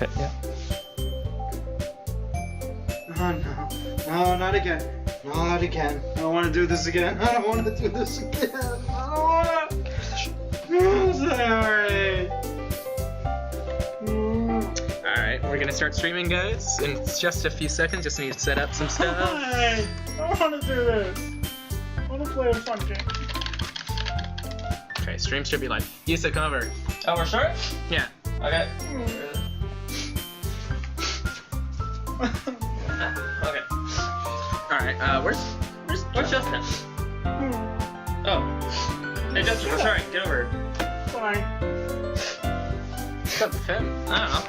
Okay, yeah. Oh no. No, not again. Not again. I don't want to do this again. I don't want to do this again. I don't want to. I'm sorry. Alright, we're gonna start streaming, guys. In just a few seconds, just need to set up some stuff. I don't want to do this. I want to play a fun game. Okay, stream should be live. Yusuf, come over. Oh, we're starting? Yeah. Okay. Okay. Alright, where's Justin? Oh. Hey, Justin, we're starting. Get over here. Fine. what's up with him? I don't know.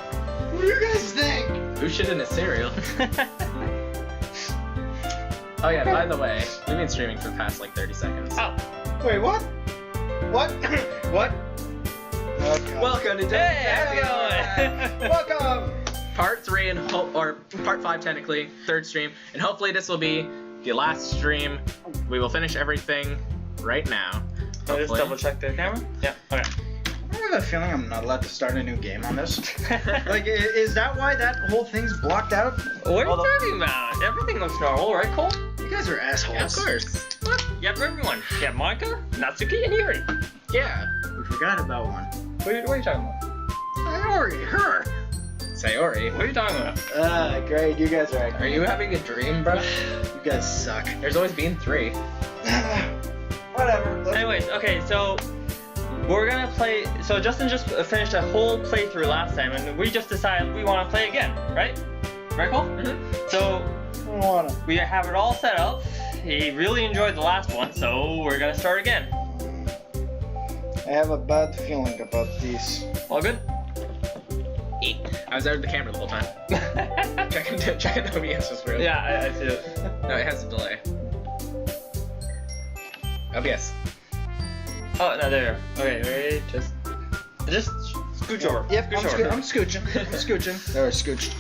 What do you guys think? Who shit in a cereal? Oh yeah, by the way, we've been streaming for the past like 30 seconds. Oh. Wait, what? What? What? Oh, God. Welcome to Hey, how's it going? Welcome. Part 3 and or part 5 technically, third stream, and hopefully this will be the last stream. We will finish everything right now. I'll just double check the camera. Yeah. Okay. I have a feeling I'm not allowed to start a new game on this. Like, is that why that whole thing's blocked out? What are you talking about? Everything looks normal, right, Cole? You guys are assholes. Yeah, of course. What? You have everyone. You have Monica, Natsuki, and Yuri. Yeah. We forgot about one. What are you talking about? Sayori, her. Sayori. What are you talking about? Great. You guys are. Are you having a dream, bro? You guys suck. There's always been 3. Whatever. Anyways, okay, so we're gonna play. So Justin just finished a whole playthrough last time, and we just decided we want to play again, right? Right, Cole? Mm-hmm. So I don't wanna. we have it all set up. He really enjoyed the last one, so we're gonna start again. I have a bad feeling about these. All good? I was out of the camera the whole time. checking the OBS was real. Yeah, I see it. No, it has a delay. OBS. Oh, no, there. Okay, wait, just scooch over. Yep, scooch over. I'm scooching. I'm scooching. There, scooch.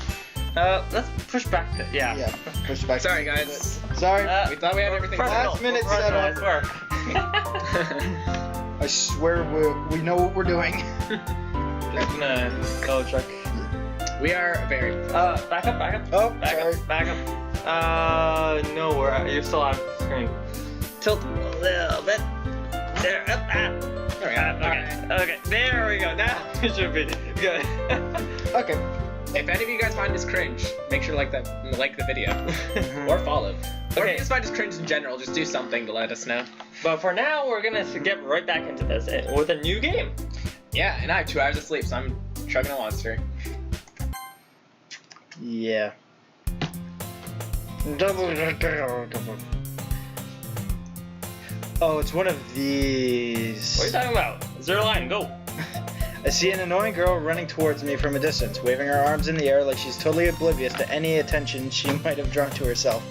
Let's push back. Yeah. Yeah, push it back. Sorry, guys. Sorry. We thought we had everything Last minute I setup. swear. I swear we know what we're doing. Just gonna double check. We are very. Back up. Oh, Back sorry. up. Back up. No, you're still on screen. Tilt a little bit. There. Up. There we go. Okay. There we go. Now it should be good. Okay. If any of you guys find this cringe, make sure to like the video or follow. Or if Okay. you just find this cringe in general, just do something to let us know. But for now, we're gonna get right back into this with a new game. Yeah, and I have 2 hours of sleep, so I'm chugging a monster. Yeah. Double. Oh, it's one of these. What are you talking about? Zero line, go. I see an annoying girl running towards me from a distance, waving her arms in the air like she's totally oblivious to any attention she might have drawn to herself.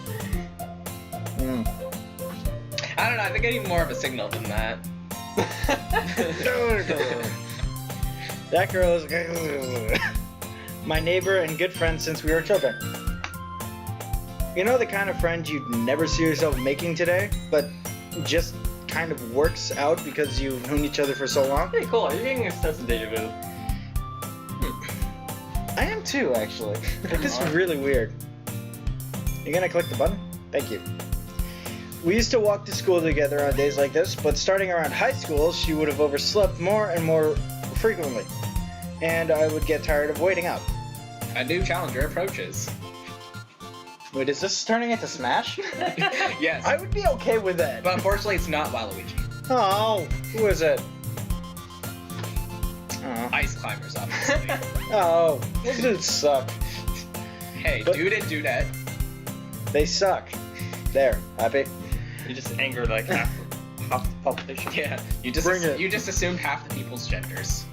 I don't know, I think I need more of a signal than that. That girl is my neighbor and good friend since we were children. You know the kind of friend you'd never see yourself making today, but just kind of works out because you've known each other for so long? Hey, cool. You're getting a sense of deja vu. I am too, actually. Like, this is really weird. You gonna click the button? Thank you. We used to walk to school together on days like this, but starting around high school, she would have overslept more and more frequently. And I would get tired of waiting out. A new challenger approaches. Wait, is this turning into Smash? Yes. I would be okay with that. But unfortunately, it's not Waluigi. Oh, who is it? Oh, Ice climbers, obviously. oh, those dudes suck. Hey, But- dude and dudette. They suck. There, happy? You just angered like half the population. Yeah, you Bring it. just assumed half the people's genders.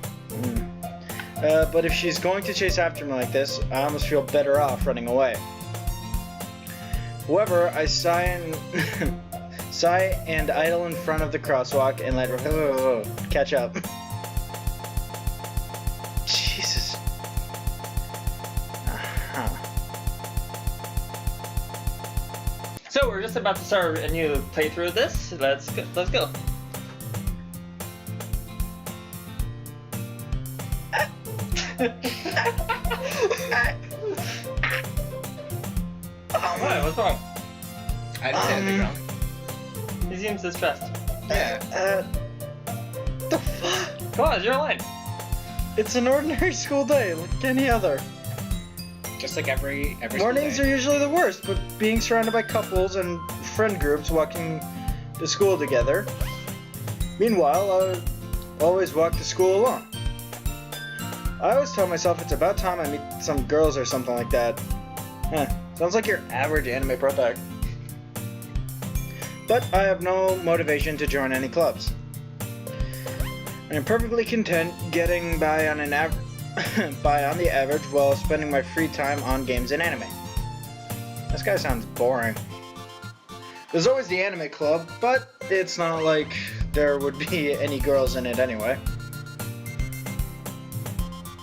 But if she's going to chase after me like this, I almost feel better off running away. However, I sigh and idle in front of the crosswalk and let her catch up. Jesus. So we're just about to start a new playthrough of this. Let's go. What? What's wrong? I didn't say anything wrong. He seems distressed. Yeah. The fuck? Come on, it's your line. It's an ordinary school day, like any other. Just like every Mornings school are day. usually the worst, but being surrounded by couples and friend groups walking to school together. Meanwhile, I would always walk to school alone. I always tell myself it's about time I meet some girls or something like that. Sounds like your average anime protag. But I have no motivation to join any clubs. I am perfectly content getting by on the average while spending my free time on games and anime. This guy sounds boring. There's always the anime club, but it's not like there would be any girls in it anyway.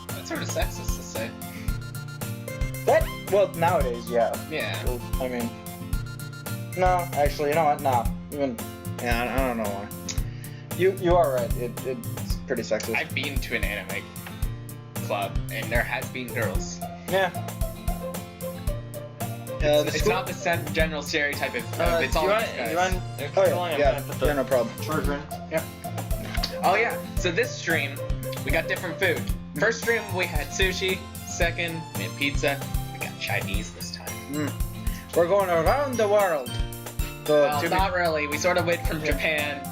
That's sort of sexist to say. Well, nowadays, yeah. Yeah. Well, I mean, no, actually, you know what? No, I don't know why. You are right. It's pretty sexist. I've been to an anime club, and there has been girls. Yeah. It's not the general stereotype of it's all guys. Yeah, no problem. Children. Yep. Oh yeah. So this stream, we got different food. First stream we had sushi. Second, we had pizza. We got Chinese this time. We're going around the world. Well, not really. We sort of went from Japan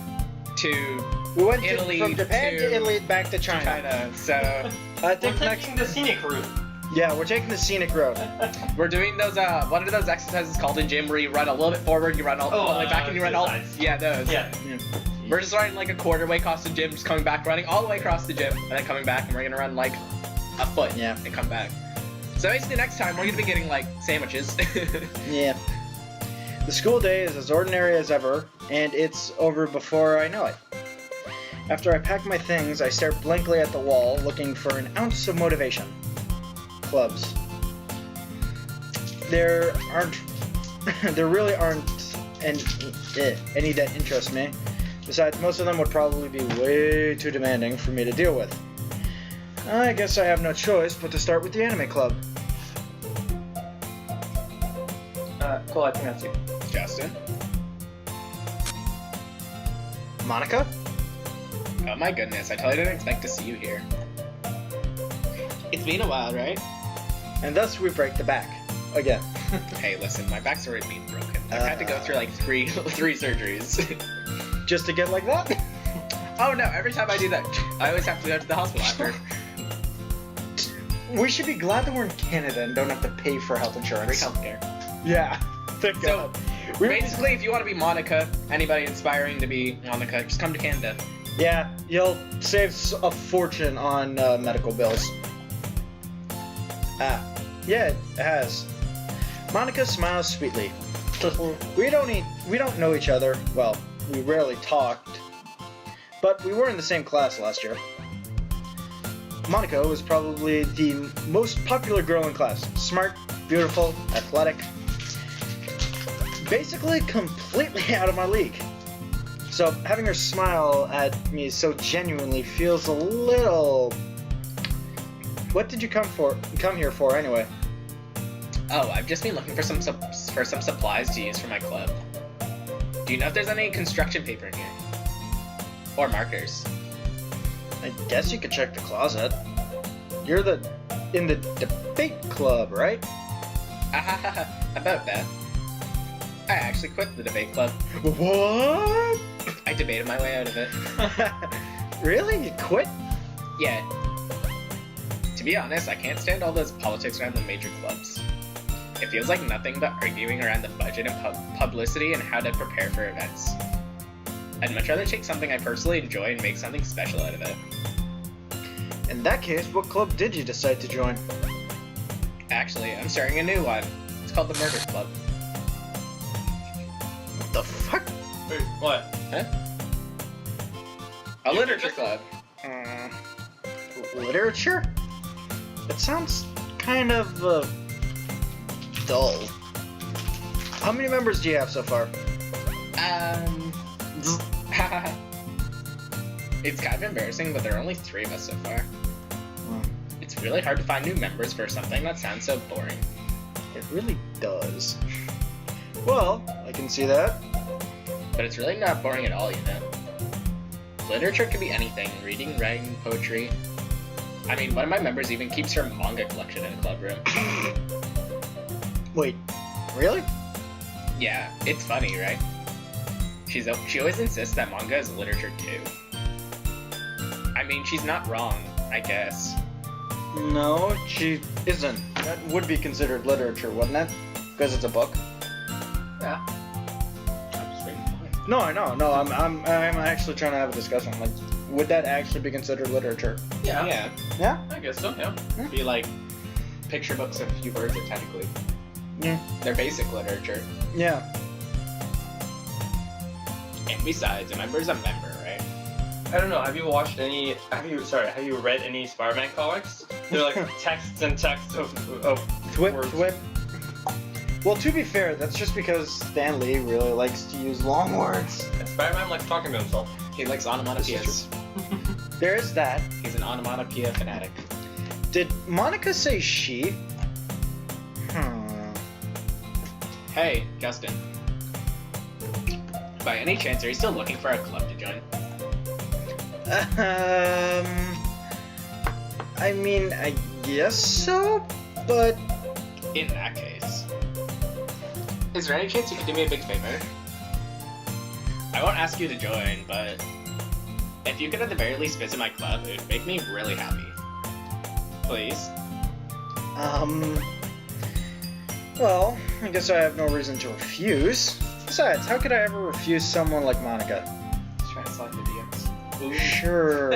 to We went Italy from Japan to Italy back to China. So I We're think next. taking the scenic route. Yeah, we're taking the scenic road. we're doing those. What are those exercises called in gym where you run a little bit forward, you run all the way back, and you run all? exercise. Yeah, those. Yeah. We're just running like a quarter way across the gym, just coming back, running all the way across the gym, and then coming back, and we're gonna run like a foot. Yeah. And come back. So basically, next time we're gonna be getting like sandwiches. Yeah. The school day is as ordinary as ever, and it's over before I know it. After I pack my things, I stare blankly at the wall, looking for an ounce of motivation. Clubs. There really aren't any that interest me. Besides, most of them would probably be way too demanding for me to deal with. I guess I have no choice but to start with the anime club. Cool, I think that's you. Justin. Monica? Oh my goodness, I totally didn't expect to see you here. It's been a while, right? And thus we break the back. Again. Hey, listen, my back's already been broken. I've had to go through like three surgeries. Just to get like that? Oh no, every time I do that, I always have to go to the hospital after. We should be glad that we're in Canada and don't have to pay for health insurance. Free healthcare. Yeah. Thank So, God. We- basically, if you want to be Monica, anybody inspiring to be Monica, just come to Canada. Yeah, you'll save a fortune on medical bills. Yeah, it has. Monica smiles sweetly. We don't know each other. Well, we rarely talked, but we were in the same class last year. Monica was probably the most popular girl in class. Smart, beautiful, athletic. Basically completely out of my league. So having her smile at me so genuinely feels a little... What did you come here for anyway? Oh, I've just been looking for some supplies to use for my club. Do you know if there's any construction paper in here? Or markers? I guess you could check the closet. You're in the debate club, right? About that. I actually quit the debate club. What? I debated my way out of it. Really? You quit? Yeah. To be honest, I can't stand all those politics around the major clubs. It feels like nothing but arguing around the budget and publicity and how to prepare for events. I'd much rather take something I personally enjoy and make something special out of it. In that case, what club did you decide to join? Actually, I'm starting a new one. It's called the Murder Club. What the fuck? Wait, what? Huh? A literature club. Literature? It sounds kind of dull. How many members do you have so far? It's kind of embarrassing, but there are only 3 of us so far. Oh. It's really hard to find new members for something that sounds so boring. It really does. Well, I can see that. But it's really not boring at all, you know? Literature could be anything, reading, writing, poetry. I mean, one of my members even keeps her manga collection in a club room. Wait, really? Yeah, it's funny, right? She always insists that manga is literature too. I mean, she's not wrong, I guess. No, she isn't. That would be considered literature, wouldn't it? Because it's a book. Yeah. I'm just reading mine. No, I know. No, I'm actually trying to have a discussion. Like, would that actually be considered literature? Yeah. Yeah. I guess so, yeah. Yeah. Be like picture books if you were to technically. Yeah. They're basic literature. Yeah. And besides, a member's a member, right? I don't know. Have you read any Spider-Man comics? They're like texts and texts of words. Thwip. Well, to be fair, that's just because Stan Lee really likes to use long words. And Spider-Man likes talking to himself. He likes onomatopoeias. There is that. He's an onomatopoeia fanatic. Did Monica say she? Hey, Justin. By any chance, are you still looking for a club to join? I mean, I guess so, but In that case, is there any chance you could do me a big favor? I won't ask you to join, but if you could at the very least visit my club, it would make me really happy. Please. Well, I guess I have no reason to refuse. Besides, how could I ever refuse someone like Monica? Just trying to slide the DMs. Ooh. Sure.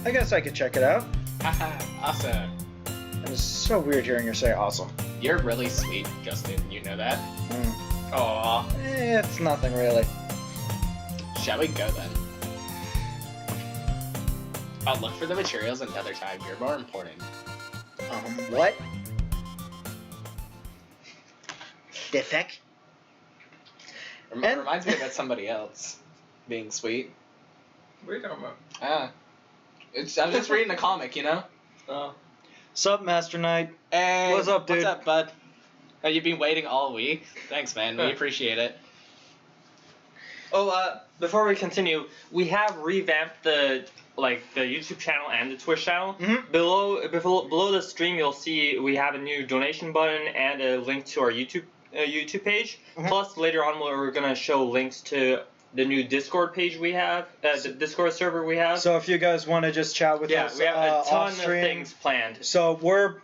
I guess I could check it out. Haha, awesome. It was so weird hearing her say awesome. You're really sweet, Justin. You know that? Aww. It's nothing really. Shall we go then? I'll look for the materials another time. You're more important. What? The heck? And- Reminds me about somebody else being sweet. What are you talking about? Ah. I was just reading a comic, you know? Oh. Sup, Master Knight? Hey, What's up, dude? What's up, bud? Oh, you've been waiting all week? Thanks, man. We appreciate it. Oh, before we continue, we have revamped the YouTube channel and the Twitch channel. Mhm. Below the stream, you'll see we have a new donation button and a link to our YouTube page. Mhm. Plus, later on, we're gonna show links to the new Discord page we have, the Discord server we have. So if you guys want to just chat with yeah, us, we have a ton of off-stream, things planned. So we're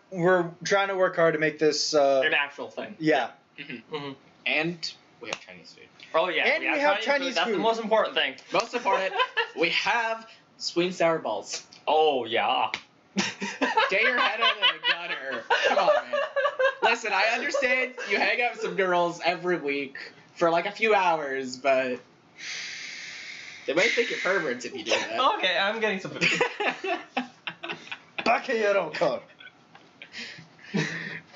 trying to work hard to make this. An actual thing. Yeah. Mm-hmm. And we have Chinese food. Oh yeah, And we have Chinese That's food. the most important thing. Most important, we have sweet and sour balls. Oh yeah. Get your head out of the gutter. Come on, man. Listen, I understand you hang out with some girls every week for like a few hours, but they might think you're perverts if you do that. Okay, I'm getting some food. Bakayero code.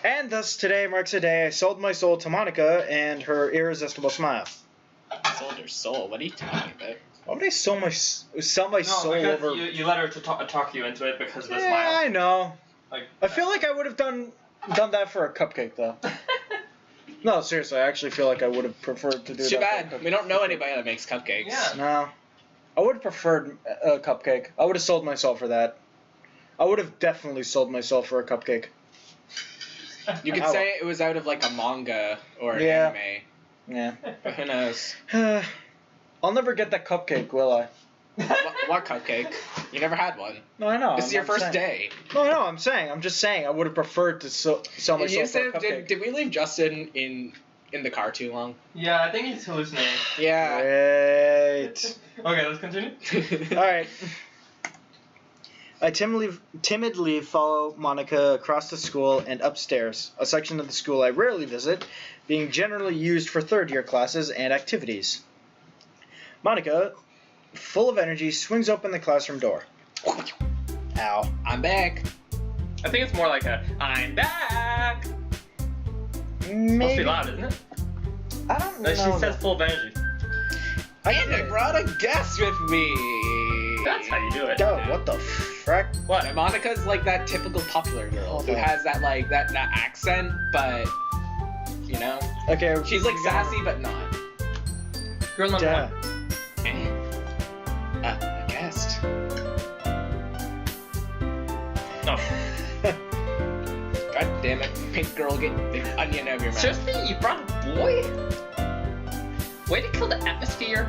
And thus today marks a day I sold my soul to Monica and her irresistible smile. Sold her soul. What are you talking about? Why would I sell my soul because over? you let her to talk you into it because of the Yeah, smile. I know. Like, I feel like I would have done that for a cupcake though. No, seriously, I actually feel like I would have preferred to do It's too that. bad. We don't know anybody that makes cupcakes. Yeah. No, I would have preferred a cupcake. I would have sold myself for that. I would have definitely sold myself for a cupcake. You could Ow. say it was out of like a manga or an Yeah. anime. Yeah. But who knows? I'll never get that cupcake, will I? What cupcake? You never had one. No, I know. This is your first saying. day. No, I'm saying. I'm just saying. I would have preferred to sell myself for a cupcake. Did we leave Justin in the car too long? Yeah, I think he's hallucinating. Yeah. Great. Okay, let's continue. All right. I timidly follow Monica across the school and upstairs, a section of the school I rarely visit, being generally used for third-year classes and activities. Monica, full of energy, swings open the classroom door. Ow. I'm back. I think it's more like a I'm back. Must be Maybe. loud, isn't it? I don't know. Like she says full of energy. And I brought a guest with me. That's how you do it. Duh, what the frack? What? Monica's like that typical popular girl who has that like that accent, but you know, Okay. she's like sassy but not. Girl number Duh. one. A guest. No. God damn it, pink girl, get the onion out of your mouth. Seriously? You brought a boy? Way to kill the atmosphere.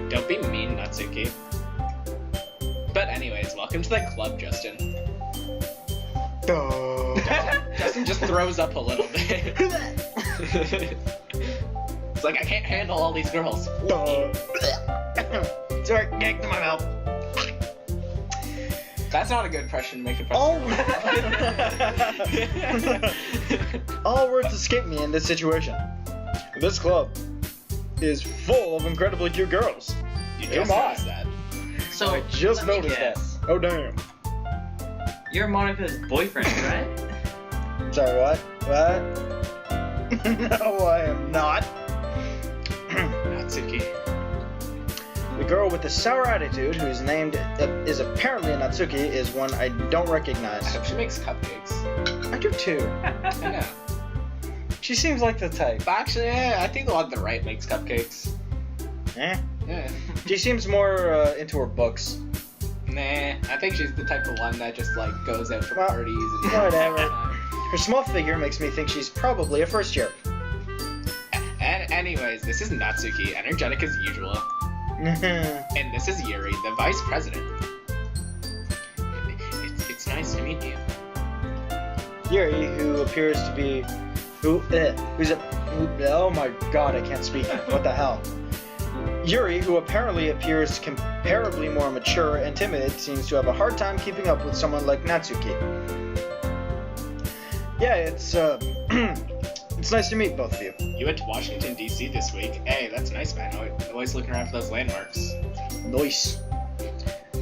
Don't be mean, Natsuki. But anyways, welcome to the club, Justin. Justin just throws up a little bit. It's like, I can't handle all these girls. Sorry, get to my mouth. That's not a good impression to make a All, all words escape me in this situation. This club is full of incredibly cute girls. You Come just on. noticed that. So, I just let me noticed guess. that. Oh damn. You're Monica's boyfriend, right? Sorry, what? What? No, I am not. Natsuki. The girl with the sour attitude, whose name is apparently Natsuki, is one I don't I recognize. hope she makes cupcakes. I do too. I know. She seems like the type. But actually, yeah, I think the one on the right makes cupcakes. Eh? Yeah. She seems more into her books. Nah, I think she's the type of one that just like goes out for Well, parties and whatever. Her small figure makes me think she's probably a first year. And anyways, this is Natsuki, energetic as usual. And this is Yuri, the vice president. It's nice to meet you. Yuri, who appears to be, oh my god, I can't speak. What the hell? Yuri, who apparently appears comparably more mature and timid, seems to have a hard time keeping up with someone like Natsuki. Yeah, it's it's nice to meet both of you. You went to Washington, D.C. this week. Hey, that's nice, man. Always looking around for those landmarks. Nice.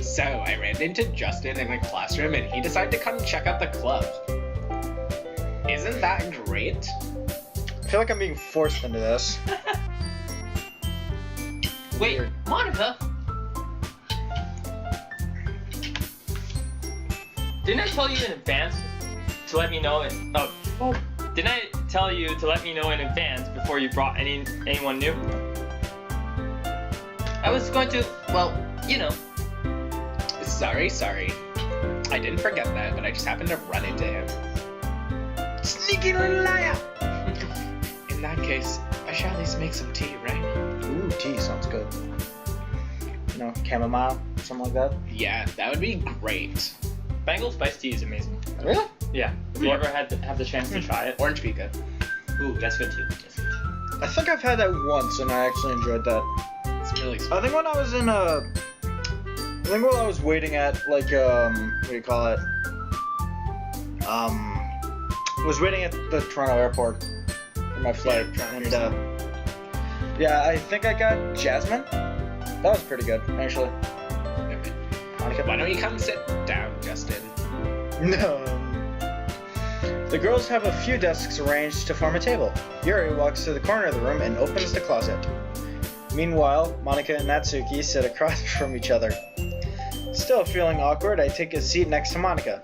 So, I ran into Justin in the classroom and he decided to come check out the club. Isn't that great? I feel like I'm being forced into this. Wait, Monica? Didn't I tell you in advance to let me know? Didn't I tell you to let me know in advance before you brought anyone new? I was going to, well, you know. Sorry. I didn't forget that, but I just happened to run into him. Sneaky little liar! In that case, I shall at least make some tea, right? Ooh, tea sounds good. You know, chamomile, something like that. Yeah, that would be great. Bengal spiced tea is amazing. Really? Yeah. If you ever have the chance to try it. Orange be good. Ooh, that's good too. That's good too. I think I've had that once, and I actually enjoyed that. It's really sweet. I think when I was in while I was waiting at what do you call it? Was waiting at the Toronto airport for my flight, and yeah, I think I got Jasmine. That was pretty good, actually. Monica? Why don't you come sit down, Justin? No. The girls have a few desks arranged to form a table. Yuri walks to the corner of the room and opens the closet. Meanwhile, Monica and Natsuki sit across from each other. Still feeling awkward, I take a seat next to Monica.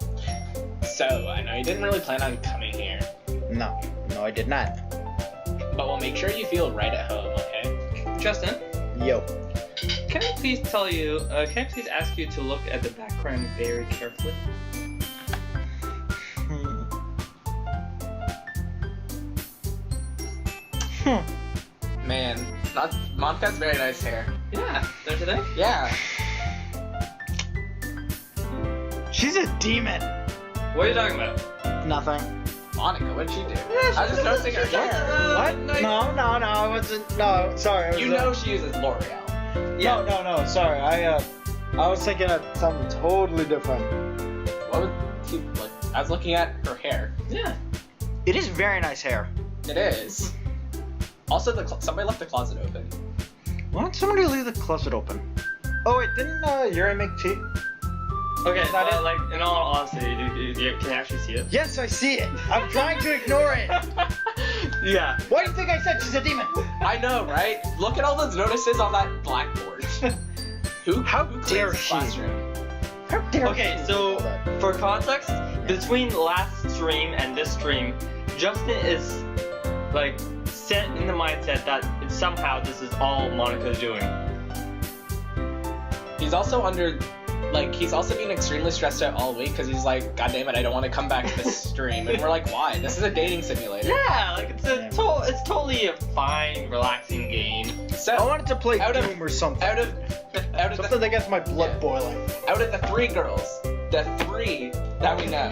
So, I know you didn't really plan on coming here, No, I did not. but we'll make sure you feel right at home, okay? Justin, Yo. can I please ask you to look at the background very carefully? Man, Monica's very nice hair. Yeah, don't you think? Yeah. She's a demon. What are you talking about? Nothing. Monica, what'd she do? I was just noticing her hair. What? No, I wasn't. No, sorry. I was, You know she uses L'Oreal. Yeah. No, sorry. I was thinking of something totally different. What would she like? I was looking at her hair. Yeah. It is very nice hair. It is. Also, somebody left the closet open. Why don't somebody leave the closet open? Oh wait, didn't Yuri make tea? Okay, Is that but it? like in all honesty, can you actually see it? Yes, I see it. I'm trying to ignore it. Yeah. Why do you think I said she's a demon? I know, right? Look at all those notices on that blackboard. How who dare cleans the she? classroom? How dare Okay, she so do all that? for context, between last stream and this stream, Justin is like set in the mindset that somehow this is all Monica's doing. He's also he's also been extremely stressed out all week because he's like, God damn it, I don't want to come back to this stream. And we're like, why? This is a dating simulator. Yeah, like it's it's totally a fine, relaxing game. So I wanted to play out of- Doom or something. out of Something that gets my blood Yeah. boiling. out of the 3 girls, the 3 that we know,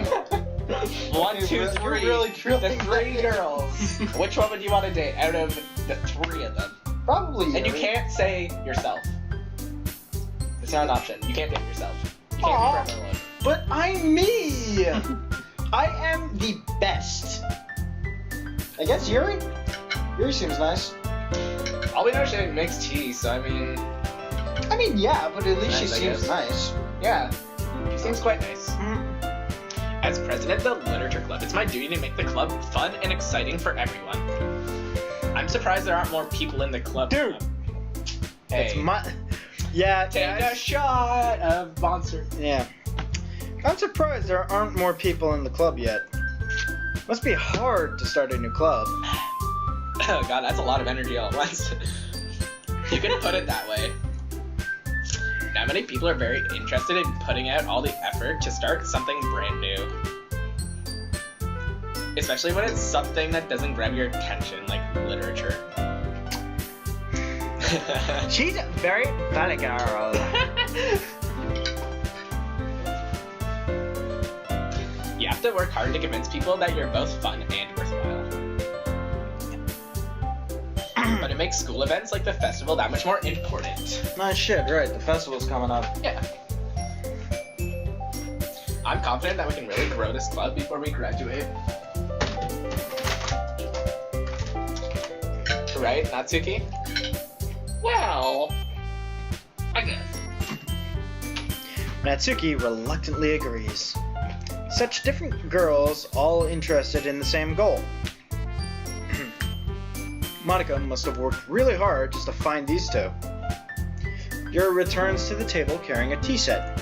1, 2, 3, the 3 girls, which one would you want to date out of the 3 of them? Probably. And you Yuri. can't say yourself. It's not an option. You can't date yourself. You can't Aw. be forever alone. But I'm me. I am the best. I guess Yuri. Yuri seems nice. All we know is she makes tea, so I mean, Yeah, but at least she Nice, I seems guess. nice. yeah, she seems quite nice. As president of the Literature Club, it's my duty to make the club fun and exciting for everyone. I'm surprised there aren't more people in the club. Dude. Hey, It's my. Yeah, take a guys. shot of Monster. Yeah. I'm surprised there aren't more people in the club yet. Must be hard to start a new club. Oh god, that's a lot of energy all at once. You can put it that way. Not many people are very interested in putting out all the effort to start something brand new. Especially when it's something that doesn't grab your attention, like literature. She's a very funny girl. You have to work hard to convince people that you're both fun and worthwhile. But it makes school events like the festival that much more important. Nice shit, right? The festival's coming up. Yeah. I'm confident that we can really grow this club before we graduate. Right, Natsuki? Well, I guess. Natsuki reluctantly agrees. Such different girls, all interested in the same goal. Monica must have worked really hard just to find these two. Yuri returns to the table carrying a tea set.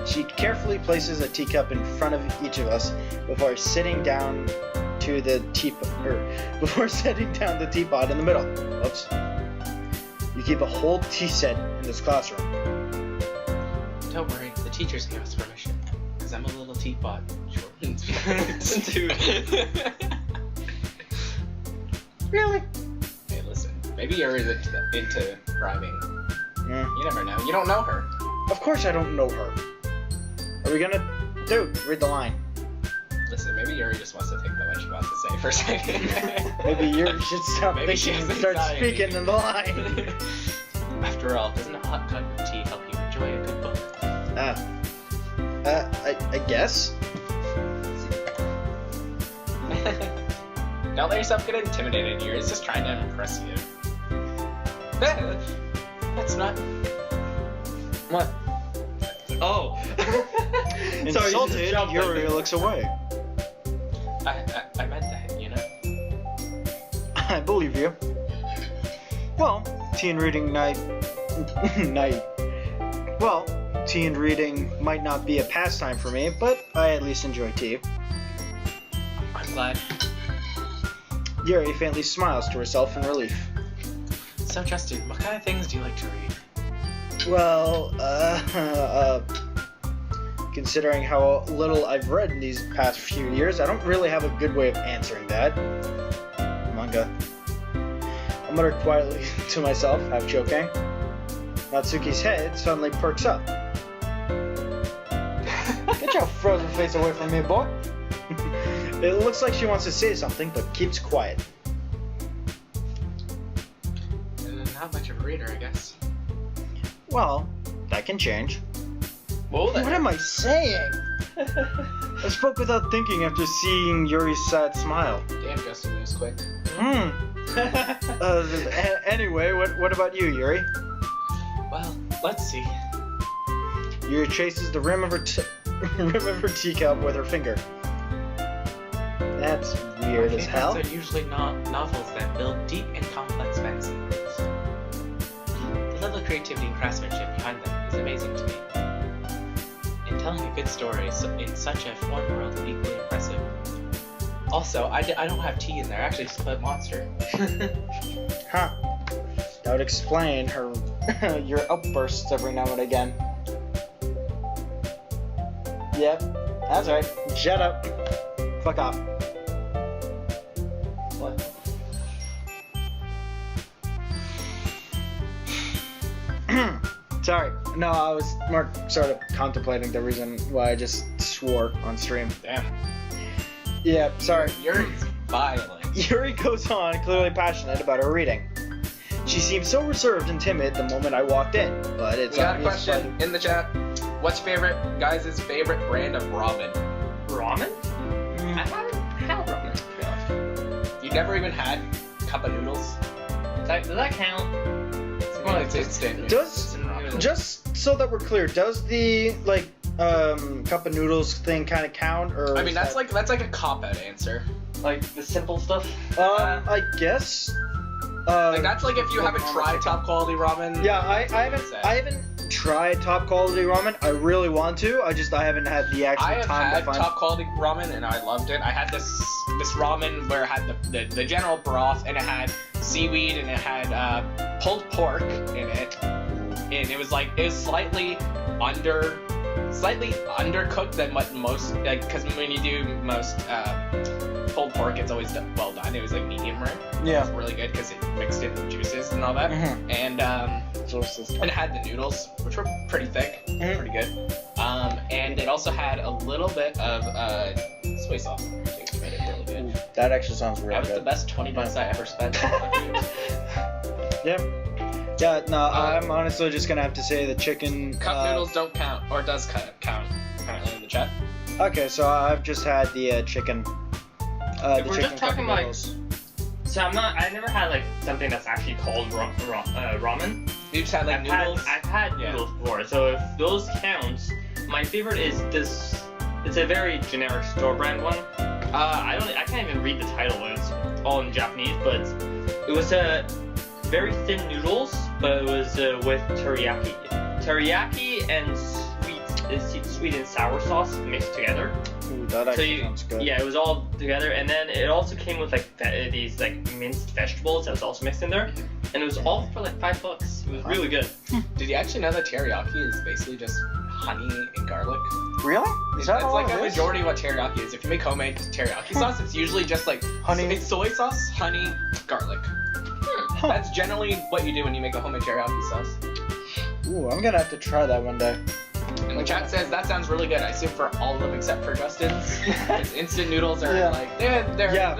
She carefully places a teacup in front of each of us before setting down the teapot in the middle. Oops. You keep a whole tea set in this classroom. Don't worry, the teachers gave us permission. Because I'm a little teapot. Dude. Really? Hey, listen. Maybe Yuri's into rhyming. Yeah. You never know. You don't know her. Of course I don't know her. Are we gonna... Dude, read the line. Listen, maybe Yuri just wants to think about what she wants to say for a second. Maybe you should stop Maybe she thinking and has start anxiety. speaking in the line. After all, doesn't a hot cup of tea help you enjoy a good book? I guess. Don't let yourself get intimidated. Yuri's just trying to impress you. That's not... What? Oh. Sorry, you just Insulted, jumped Yuri in. looks away. I meant that, you know? I believe you. Well, tea and reading tea and reading might not be a pastime for me, but I at least enjoy tea. I'm glad. Yuri faintly smiles to herself in relief. So, Justin, what kind of things do you like to read? Well, considering how little I've read in these past few years, I don't really have a good way of answering that. Manga. I mutter quietly to myself, half joking. Natsuki's head suddenly perks up. Get your frozen face away from me, boy. It looks like she wants to say something, but keeps quiet. Not much of a reader, I guess. Well, that can change. Whoa What am I saying? I spoke without thinking after seeing Yuri's sad smile. Damn, Justin moves quick. Anyway, what about you, Yuri? Well, let's see. Yuri traces the rim of her teacup with her finger. That's weird as hell. They're usually not novels that build deep and complex fantasy worlds. They look creativity and craftsmanship behind them is amazing to me. And telling a good story in such a foreign world is equally impressive. Also, I don't have tea in there. I actually split Monster. Huh. That would explain her your outbursts every now and again. Yep, that's right. Shut up. Fuck off. What? Sorry. No, I was more sort of contemplating the reason why I just swore on stream. Damn. Yeah, sorry. Yuri's violent. Yuri goes on, clearly passionate about her reading. She seemed so reserved and timid the moment I walked in, but it's We got a obvious question in the chat. What's guys' favorite brand of ramen? Ramen? Mm. I haven't had ramen, to be honest. You never even had cup of noodles? Does that count? Well, it's instant. Does just so that we're clear, does the cup of noodles thing kind of count, or? I mean, that's like a cop-out answer. Like the simple stuff? I guess. Like that's like if you haven't tried top quality ramen. Yeah, I haven't tried top quality ramen. I really want to. I haven't had the actual I have time to had find. top quality ramen and I loved it. I had this ramen where it had the general broth and it had seaweed and it had pulled pork in it, and it was slightly undercooked than what most, because when you do most pulled pork, it's always well done. It was like medium rare. Yeah. It was really good because it mixed in the juices and all that. Mhm. And it had the noodles, which were pretty thick, pretty good. And it also had a little bit of soy sauce in there too, which made it really good. That actually sounds really That was good. the best 20 bucks I ever spent on food. Yeah. Yeah, no, I'm honestly just gonna have to say the chicken. Cup noodles don't count, or does count, apparently in the chat. Okay, so I've just had the chicken. If we're just talking like, so I never had like something that's actually called ramen. You just had like noodles? I've had noodles before, so if those count, my favorite is this. It's a very generic store brand one. I can't even read the title. It's all in Japanese, but it was a very thin noodles, but it was with teriyaki and sweet and sour sauce mixed together. Ooh, that actually sounds good. Yeah, it was all together, and then it also came with like these like minced vegetables that was also mixed in there, and it was all for like $5. It was really good. Did you actually know that teriyaki is basically just honey and garlic? Really? Is that It's all like it a is? majority of what teriyaki is. If you make homemade teriyaki sauce, it's usually just like Honey. It's soy sauce, honey, garlic. Huh. That's generally what you do when you make a homemade teriyaki sauce. Ooh, I'm gonna have to try that one day. And the chat says that sounds really good. I assume for all of them except for Justin's. Because instant noodles are like they're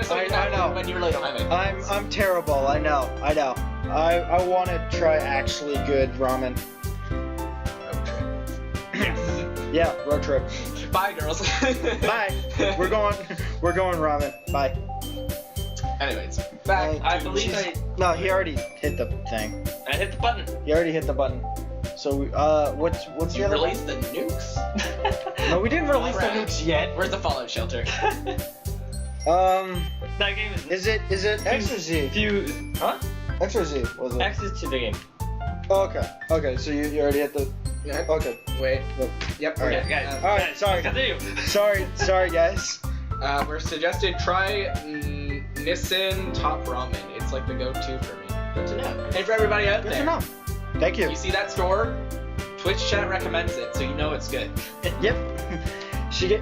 something I know. when you really don't have it. I'm terrible. I know. I want to try actually good ramen. Yes. Yeah, road trip. Bye, girls. Bye. We're going ramen. Bye. Anyways, back. I to believe cheese. No, he already hit the thing. I hit the button. He already hit the button. So what's the You other one? released the nukes. No, we didn't release the Alright. nukes yet. Where's the Fallout shelter? That game is. Is it X or Z? Huh? X or Z was it? X is to the game. Oh, okay. So you already hit the. Yeah. Okay. Wait. Look. Yep. Alright. Okay. Guys. Alright, guys, sorry. Continue. Sorry, guys. We're suggested try Nissin Top Ramen. It's like the go-to for me. Good to know. And for everybody out Good there, to know. Thank you. you see that store? Twitch chat recommends it, so you know it's good. Yep.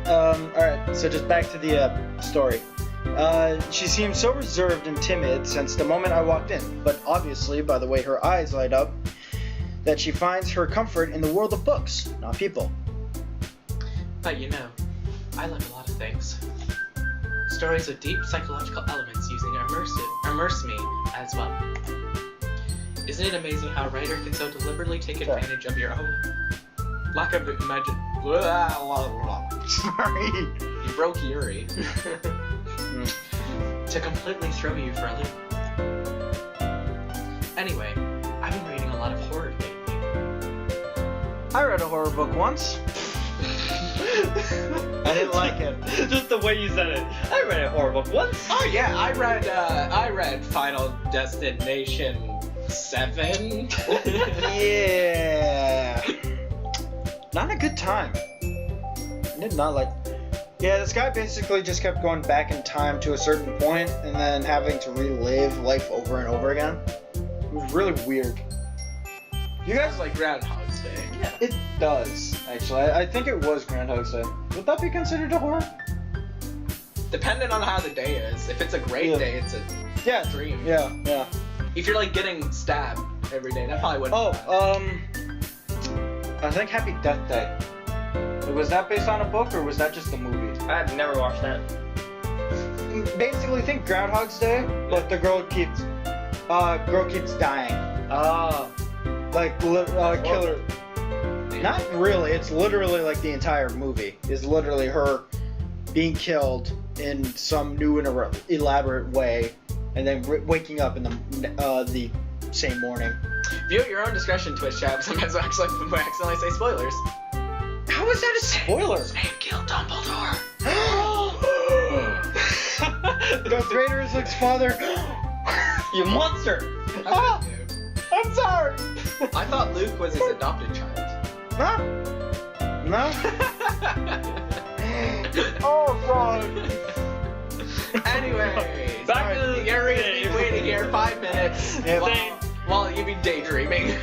Alright, so just back to the story. She seemed so reserved and timid since the moment I walked in, but obviously, by the way her eyes light up, that she finds her comfort in the world of books, not people. But you know, I love a lot of things. Stories with deep psychological elements using immerse me as well. Isn't it amazing how a writer can so deliberately take advantage of your own lack of imagine? Sorry. You broke Yuri. To completely throw you for a loop. Anyway, I've been reading a lot of horror lately. I read a horror book once. I didn't like it. Just the way you said it. I read a horror book once. Oh yeah, I read Final Destination 7. Yeah. Not a good time. I did not like. Yeah, this guy basically just kept going back in time to a certain point and then having to relive life over and over again. It was really weird. You guys Sounds like Groundhog's Day. Yeah. It does, actually. I think it was Groundhog's Day. Would that be considered a horror? Depending on how the day is. If it's a great Yeah. day, it's a Yeah. dream. Yeah. If you're like getting stabbed every day, that probably wouldn't. Oh, I think Happy Death Day. Was that based on a book or was that just a movie? I've never watched that. Basically, think Groundhog's Day, but the girl keeps dying. Oh. Like, killer. Not really. It's literally like the entire movie is literally her being killed in some new and elaborate way, and then waking up in the same morning. View at your own discretion, Twitch chat. Sometimes we accidentally say spoilers. How is that a spoiler? Snape killed Dumbledore. Darth Vader is Luke's father. You monster! Ah, I'm sorry. I thought Luke was his adopted child. Huh? No. Oh God. Anyways, Back to the Gary has game. been waiting here 5 minutes Yeah, while you be daydreaming.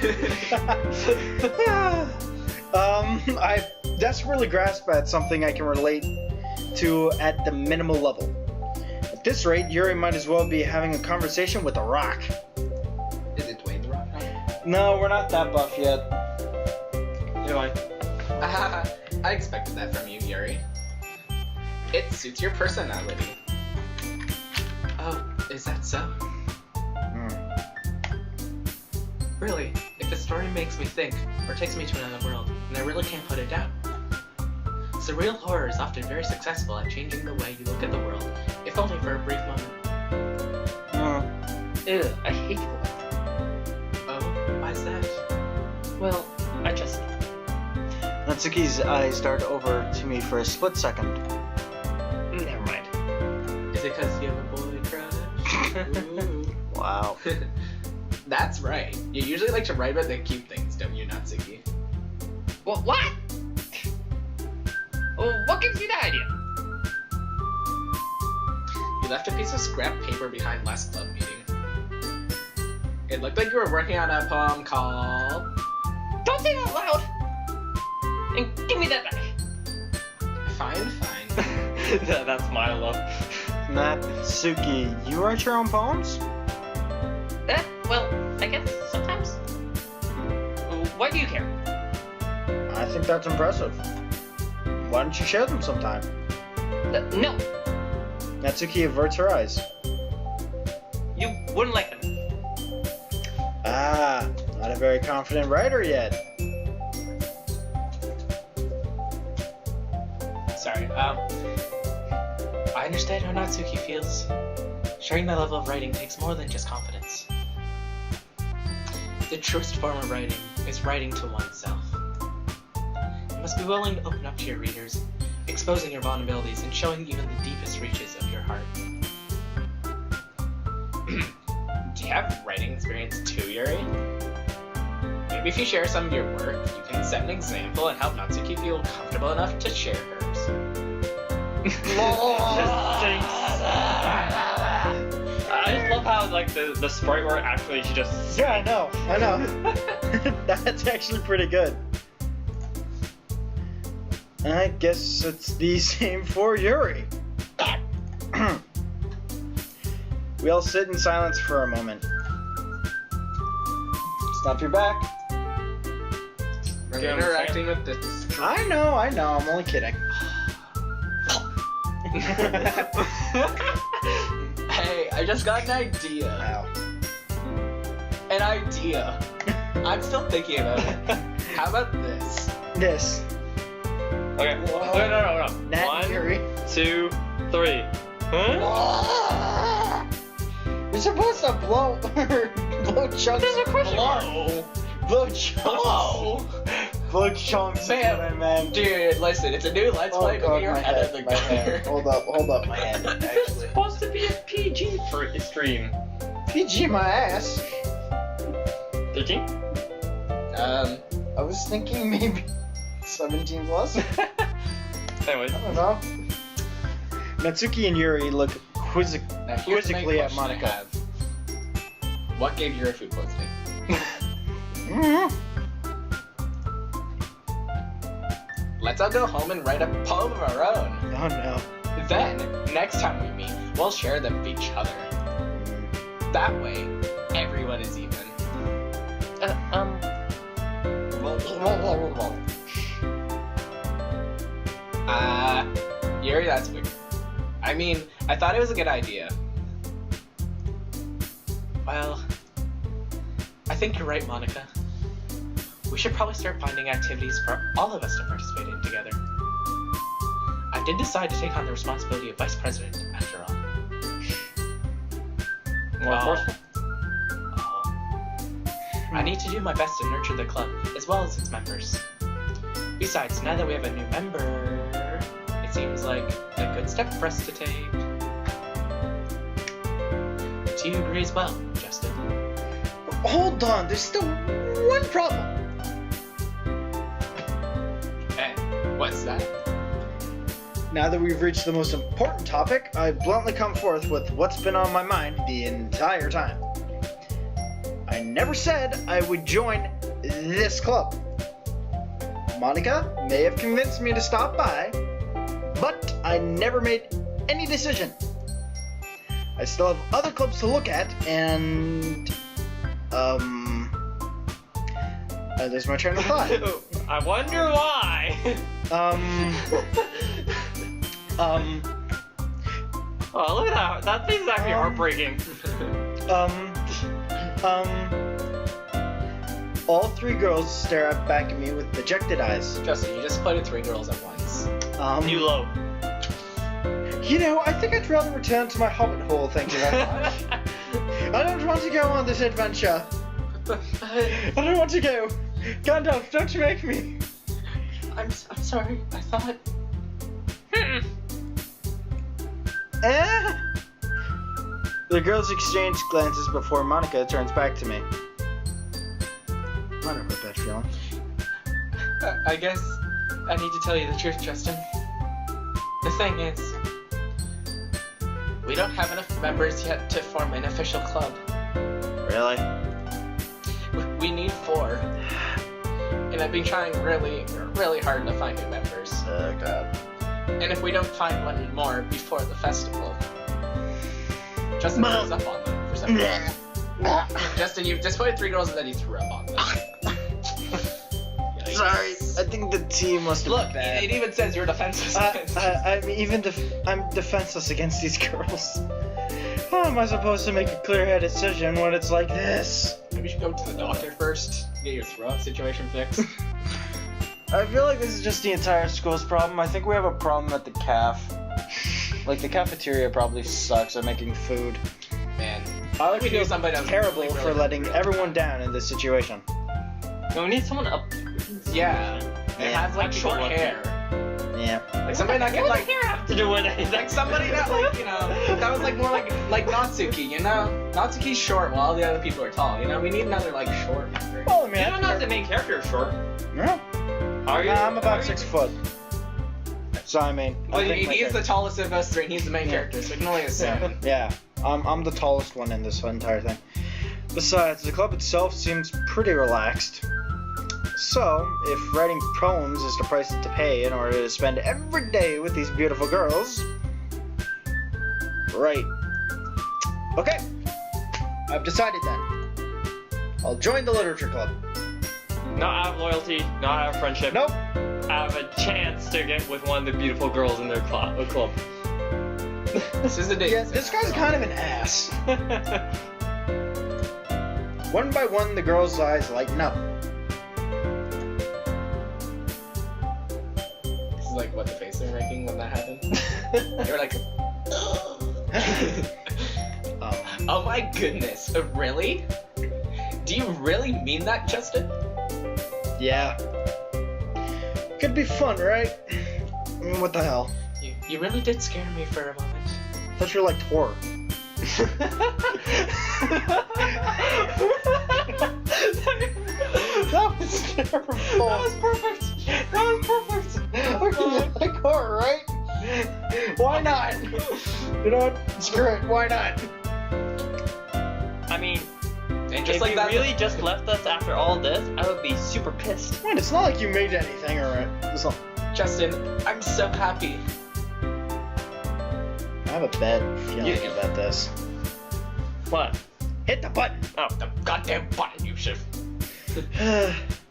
I desperately grasp at something I can relate to at the minimal level. At this rate, Yuri might as well be having a conversation with a rock. Is it Dwayne The Rock? No, we're not that buff yet. I expected that from you, Yuri. It suits your personality. Oh, is that so? Really, if a story makes me think, or takes me to another world, then I really can't put it down. Surreal horror is often very successful at changing the way you look at the world, if only for a brief moment. Ew, I hate horror. Oh, why's that? Well, I just... Natsuki's eyes dart over to me for a split second. Never mind. Is it because you have a boy crush? Ooh. Wow. That's right. You usually like to write about the cute things, don't you, Natsuki? Well, what? Well, what gives you that idea? You left a piece of scrap paper behind last club meeting. It looked like you were working on a poem called... Don't say that out loud! And give me that back! Fine. That's my love. Natsuki, you write your own poems? Well, I guess sometimes. Why do you care? I think that's impressive. Why don't you share them sometime? No, Natsuki averts her eyes. you wouldn't like them. Ah, not a very confident writer yet. Sorry, I understand how Natsuki feels. Sharing that level of writing takes more than just confidence. The truest form of writing is writing to oneself. You must be willing to open up to your readers, exposing your vulnerabilities and showing even the deepest reaches of your heart. Do you have writing experience too, Yuri? Maybe if you share some of your work, you can set an example and help Natsuki feel comfortable enough to share hers. This stinks. I just love how like the sprite where actually she just Yeah, I know. That's actually pretty good. I guess it's the same for Yuri. We all sit in silence for a moment. Stop your back. We're Yeah, interacting with the... I know, I'm only kidding. Hey, I just got an idea. Wow. An idea. I'm still thinking about it. How about this? This. Okay. Whoa. Okay, no. Nat 1, Yuri. 2, 3. Huh? You're supposed to blow chunks. There's a question mark. Blow chunks. Hello? Blow chunks. Man, is what I meant. Dude, listen, it's a new Let's Play, but get your my head out head, of the my head. gutter. Hold up, my head. This is Actually, supposed to be a PG stream. PG my ass. 13? I was thinking maybe 17 plus. Anyways. I don't know. Natsuki and Yuri look Now, here's the main quizzically at question I Monica. have. What gave Yuri food poisoning? Mhm. Let's all go home and write a poem of our own. Oh no. Then, next time we meet, we'll share them with each other. That way, everyone is even. Yuri, that's weird. I mean, I thought it was a good idea. Well, I think you're right, Monica. We should probably start finding activities for all of us to participate in together. I did decide to take on the responsibility of vice president, after all. More forceful? I need to do my best to nurture the club, as well as its members. Besides, now that we have a new member, it seems like a good step for us to take. Do you agree as well, Justin? Hold on, there's still one problem. And what's that? Now that we've reached the most important topic, I bluntly come forth with what's been on my mind the entire time. I never said I would join this club. Monica may have convinced me to stop by, but I never made any decision. I still have other clubs to look at, and there's my train of thought. I wonder why. Oh, look at that. That thing's actually heartbreaking. All three girls stare back at me with dejected eyes. Justin, you just played 3 girls at once. New low. You know, I think I'd rather return to my hobbit hole, thank you very much. I don't want to go on this adventure. I don't want to go. Gandalf, don't make me. I'm sorry. I thought. Eh? The girls exchange glances before Monica turns back to me. I don't know that feeling. I guess I need to tell you the truth, Justin. The thing is, we don't have enough members yet to form an official club. Really? We need 4. And I've been trying really, really hard to find new members. Oh, God. And if we don't find one more before the festival, Justin throws up on them for some reason. Justin, you've just played 3 girls and then you threw up on them. Sorry, I think the team must have Look, been bad. it even says you're defenseless against I'm defenseless against these girls. How am I supposed to make a clear-headed decision when it's like this? Maybe you should go to the doctor first, get your throat situation fixed. I feel like this is just the entire school's problem. I think we have a problem at the caf. Like, the cafeteria probably sucks at making food. Man, I would we feel do somebody that's terrible really, for really letting really everyone hard. down in this situation. No, we need someone up. Yeah, it Yeah. has like short hair. Yeah. Like somebody that can What like, does hair have to do with it? like somebody that like, you know, that was like more like Natsuki, you know? Natsuki's short while all the other people are tall, you know? We need another like short member. Well, I mean, You don't know if the main character is short. No. How are you? Nah, I'm how about are 6 you- foot. So, I mean... Well, I think my he's the character- tallest of us 3 and he's the main Yeah. character, so we can only assume. Yeah. I'm the tallest one in this entire thing. Besides, the club itself seems pretty relaxed. So, if writing poems is the price to pay in order to spend every day with these beautiful girls... Right. Okay. I've decided then. I'll join the literature club. Not out of loyalty, not out of friendship. Nope. Out of a chance to get with one of the beautiful girls in their club. This is the day. Yeah, this guy's kind of an ass. One by one, the girls' eyes lighten up. This is like what the face they're making when that happened. They were like, oh my goodness, really? Do you really mean that, Justin? Yeah. Could be fun, right? What the hell? You really did scare me for a moment. Thought you liked horror. That was terrible. That was perfect. That was perfect. Okay, like horror, right? Why not? You know what? Screw it. Why not? I mean, And just if like you that, really just left us after all this, I would be super pissed. Man, it's not like you made anything, alright? It's not. Justin, I'm so happy. I have a bad feeling about this. What? Hit the button. Oh. The goddamn button, you should.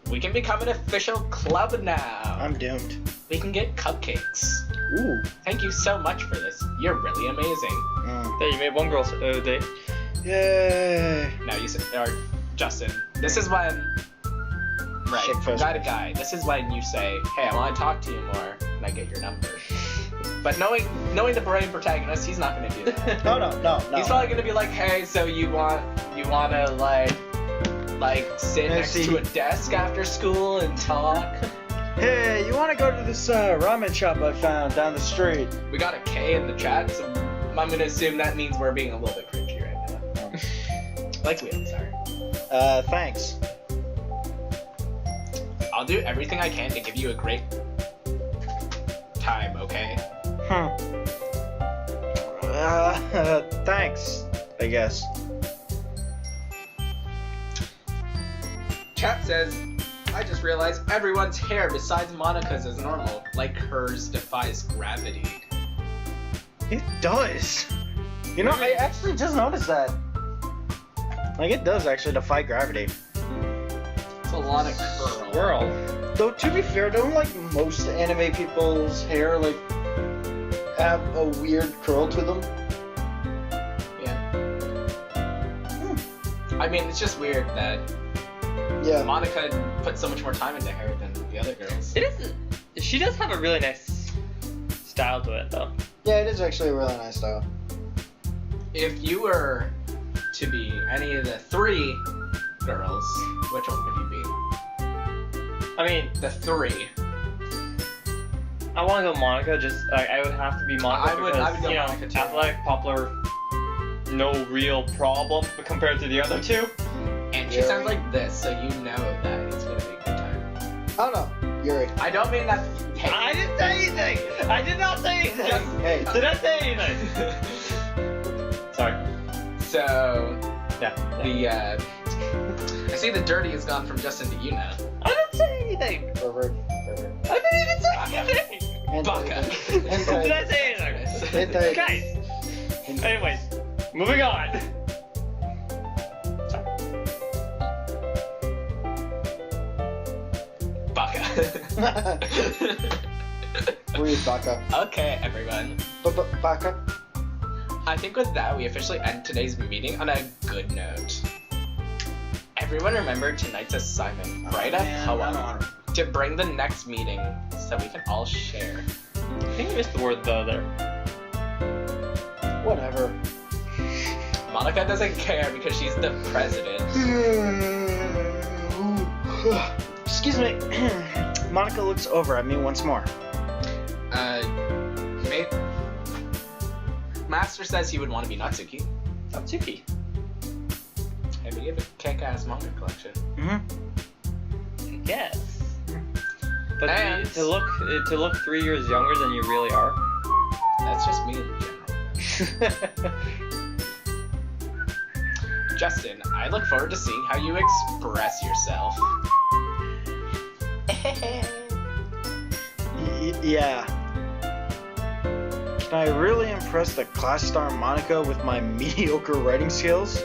We can become an official club now. I'm doomed. We can get cupcakes. Ooh. Thank you so much for this. You're really amazing. Mm. There, you made one girl's day. Yay. Now you said, or Justin, this is when, right, Shit first. got a guy. This is when you say, hey, I want to talk to you more, and I get your number. But knowing the brain protagonist, he's not gonna do that. No. He's probably gonna be like, hey, so you wanna like sit next to a desk after school and talk? Hey, you want to go to this ramen shop I found down the street? We got a K in the chat, so I'm gonna assume that means we're being a little bit cringy right now. Like we always are. Thanks. I'll do everything I can to give you a great time, okay? Thanks, I guess. Chat says, I just realized everyone's hair besides Monica's is normal, like hers defies gravity. It does. You know, I actually just noticed that. Like, it does actually defy gravity. It's a lot of curl. Girl. Though, to be fair, don't, like, most anime people's hair, like, have a weird curl to them? Yeah. I mean, it's just weird that Yeah. Monica put so much more time into hair than the other girls. It is. She does have a really nice style to it, though. Yeah, it is actually a really nice style. If you were to be any of the three girls, which one would you be? I mean, The three. I want to go Monica. Just I would have to be Monica I would because go you know, Monica, too. athletic, popular, no real problem compared to the other two. And she Yuri. sounds like this, so you know that it's gonna be a good time. I don't know. Yuri. I don't mean that. Hey. I didn't say anything. I did not say anything. Hey. Did I say anything? Sorry. So Yeah. I see the dirty has gone from Justin to you now. I didn't say anything. Pervert. I didn't even say anything. Baka. Did I say anything? Guys. Anyways, moving on. Baka. Breathe, Baka. Okay, everyone. Baka. I think with that, we officially end today's meeting on a good note. Everyone remember tonight's assignment. Write a poem to bring the next meeting so we can all share. I think I missed the word though there. Whatever. Monica doesn't care because she's the president. Excuse me. Monica looks over at me once more. Master says he would want to be Natsuki. Natsuki. Hey, we have a kick-ass manga collection. I guess. But And- to look 3 years younger than you really are. That's just me in general. Justin, I look forward to seeing how you express yourself. Yeah. Can I really impress the class star Monica with my mediocre writing skills?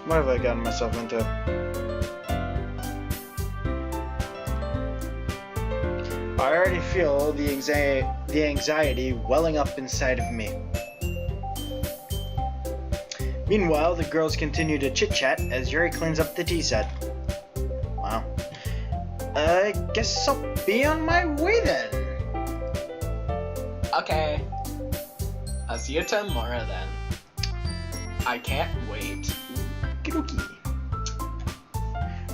What have I gotten myself into? I already feel the anxiety welling up inside of me. Meanwhile, the girls continue to chit-chat as Yuri cleans up the tea set. Wow. I guess I'll be on my way then. Okay. I'll see you tomorrow then. I can't wait. Okie-dokie.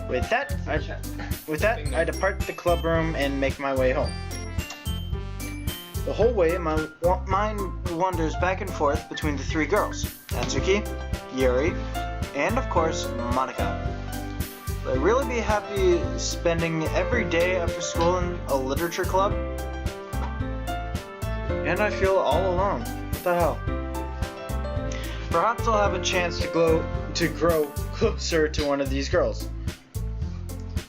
With that, I depart the club room and make my way home. The whole way, my mind wanders back and forth between the three girls, Natsuki, Yuri, and of course, Monica. Would I really be happy spending every day after school in a literature club? And I feel all alone. What the hell? Perhaps I'll have a chance to grow closer to one of these girls.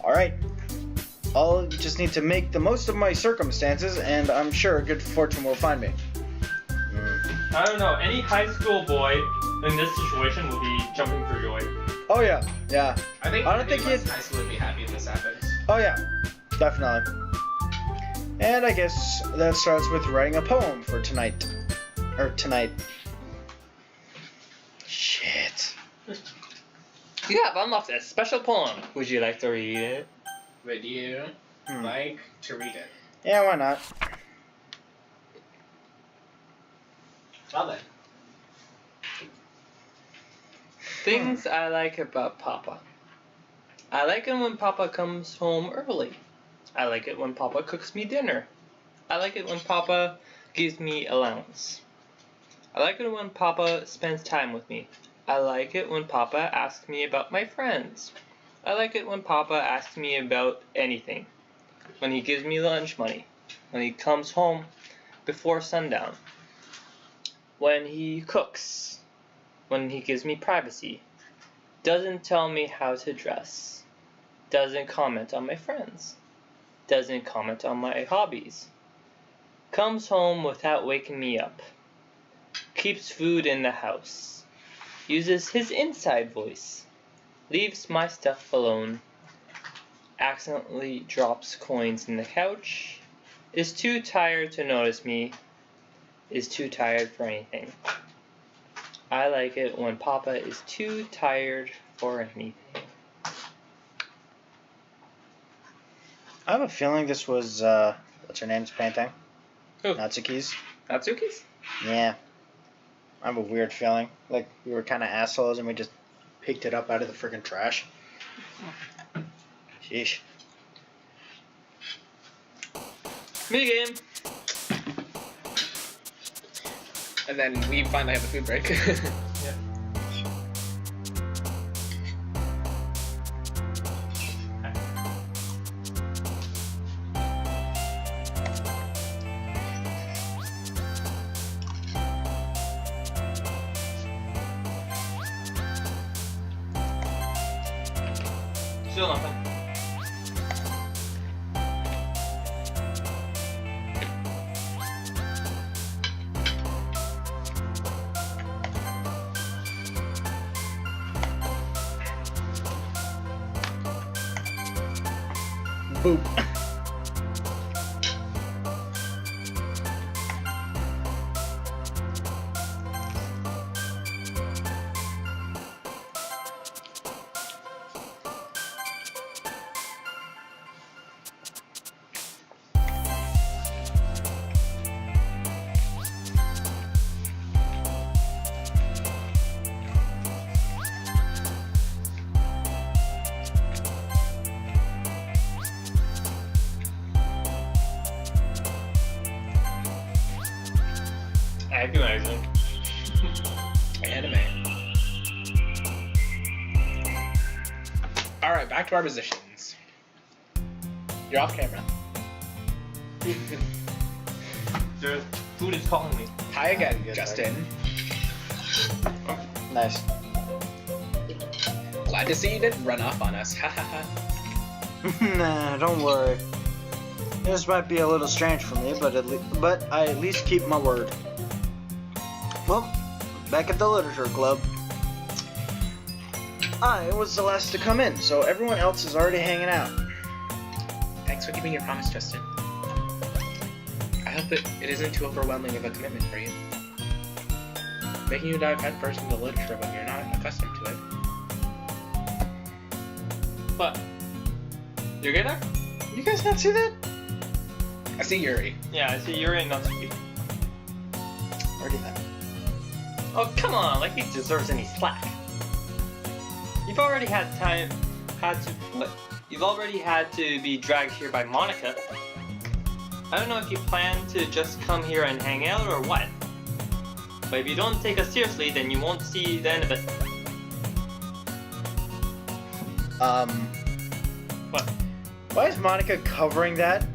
Alright. I'll just need to make the most of my circumstances, and I'm sure good fortune will find me. I don't know, any high school boy in this situation will be jumping for joy. Oh yeah, yeah. I think I don't think anyone in high school would be happy if this happens. Oh yeah, definitely. And I guess that starts with writing a poem for tonight. Or tonight. Shit. You have unlocked a special poem. Would you like to read it? Would you like to read it? Yeah, why not? Well then. Things I like about Papa. I like it when Papa comes home early. I like it when Papa cooks me dinner. I like it when Papa gives me allowance. I like it when Papa spends time with me. I like it when Papa asks me about my friends. I like it when Papa asks me about anything. When he gives me lunch money. When he comes home before sundown. When he cooks. When he gives me privacy. Doesn't tell me how to dress. Doesn't comment on my friends. Doesn't comment on my hobbies. Comes home without waking me up. Keeps food in the house. Uses his inside voice. Leaves my stuff alone. Accidentally drops coins in the couch. Is too tired to notice me. Is too tired for anything. I like it when Papa is too tired for anything. I have a feeling this was, what's her name's painting? Who? Natsuki's. Natsuki's? Yeah. I have a weird feeling. Like, we were kind of assholes and we just picked it up out of the friggin' trash. Sheesh. Minigame! And then we finally have a food break. Yeah. Still nothing. Boop. Agonizing. Anime. Alright, back to our positions. You're off camera. There's food is calling me. Hi again, Good, Justin. Nice. Glad to see you didn't run off on us. Ha ha ha. Nah, don't worry. This might be a little strange for me, but I at least keep my word. Well, back at the literature club. I was the last to come in, so everyone else is already hanging out. Thanks for keeping your promise, Justin. I hope it isn't too overwhelming of a commitment for you. Making you dive headfirst into literature when you're not accustomed to it. What? You're good there? You guys not see that? I see Yuri. Yeah, I see Yuri and Natsuki. Already that. Oh, come on, like he deserves any slack. You've already had You've already had to be dragged here by Monica. I don't know if you plan to just come here and hang out or what. But if you don't take us seriously, then you won't see the end of it. What? Why is Monica covering that?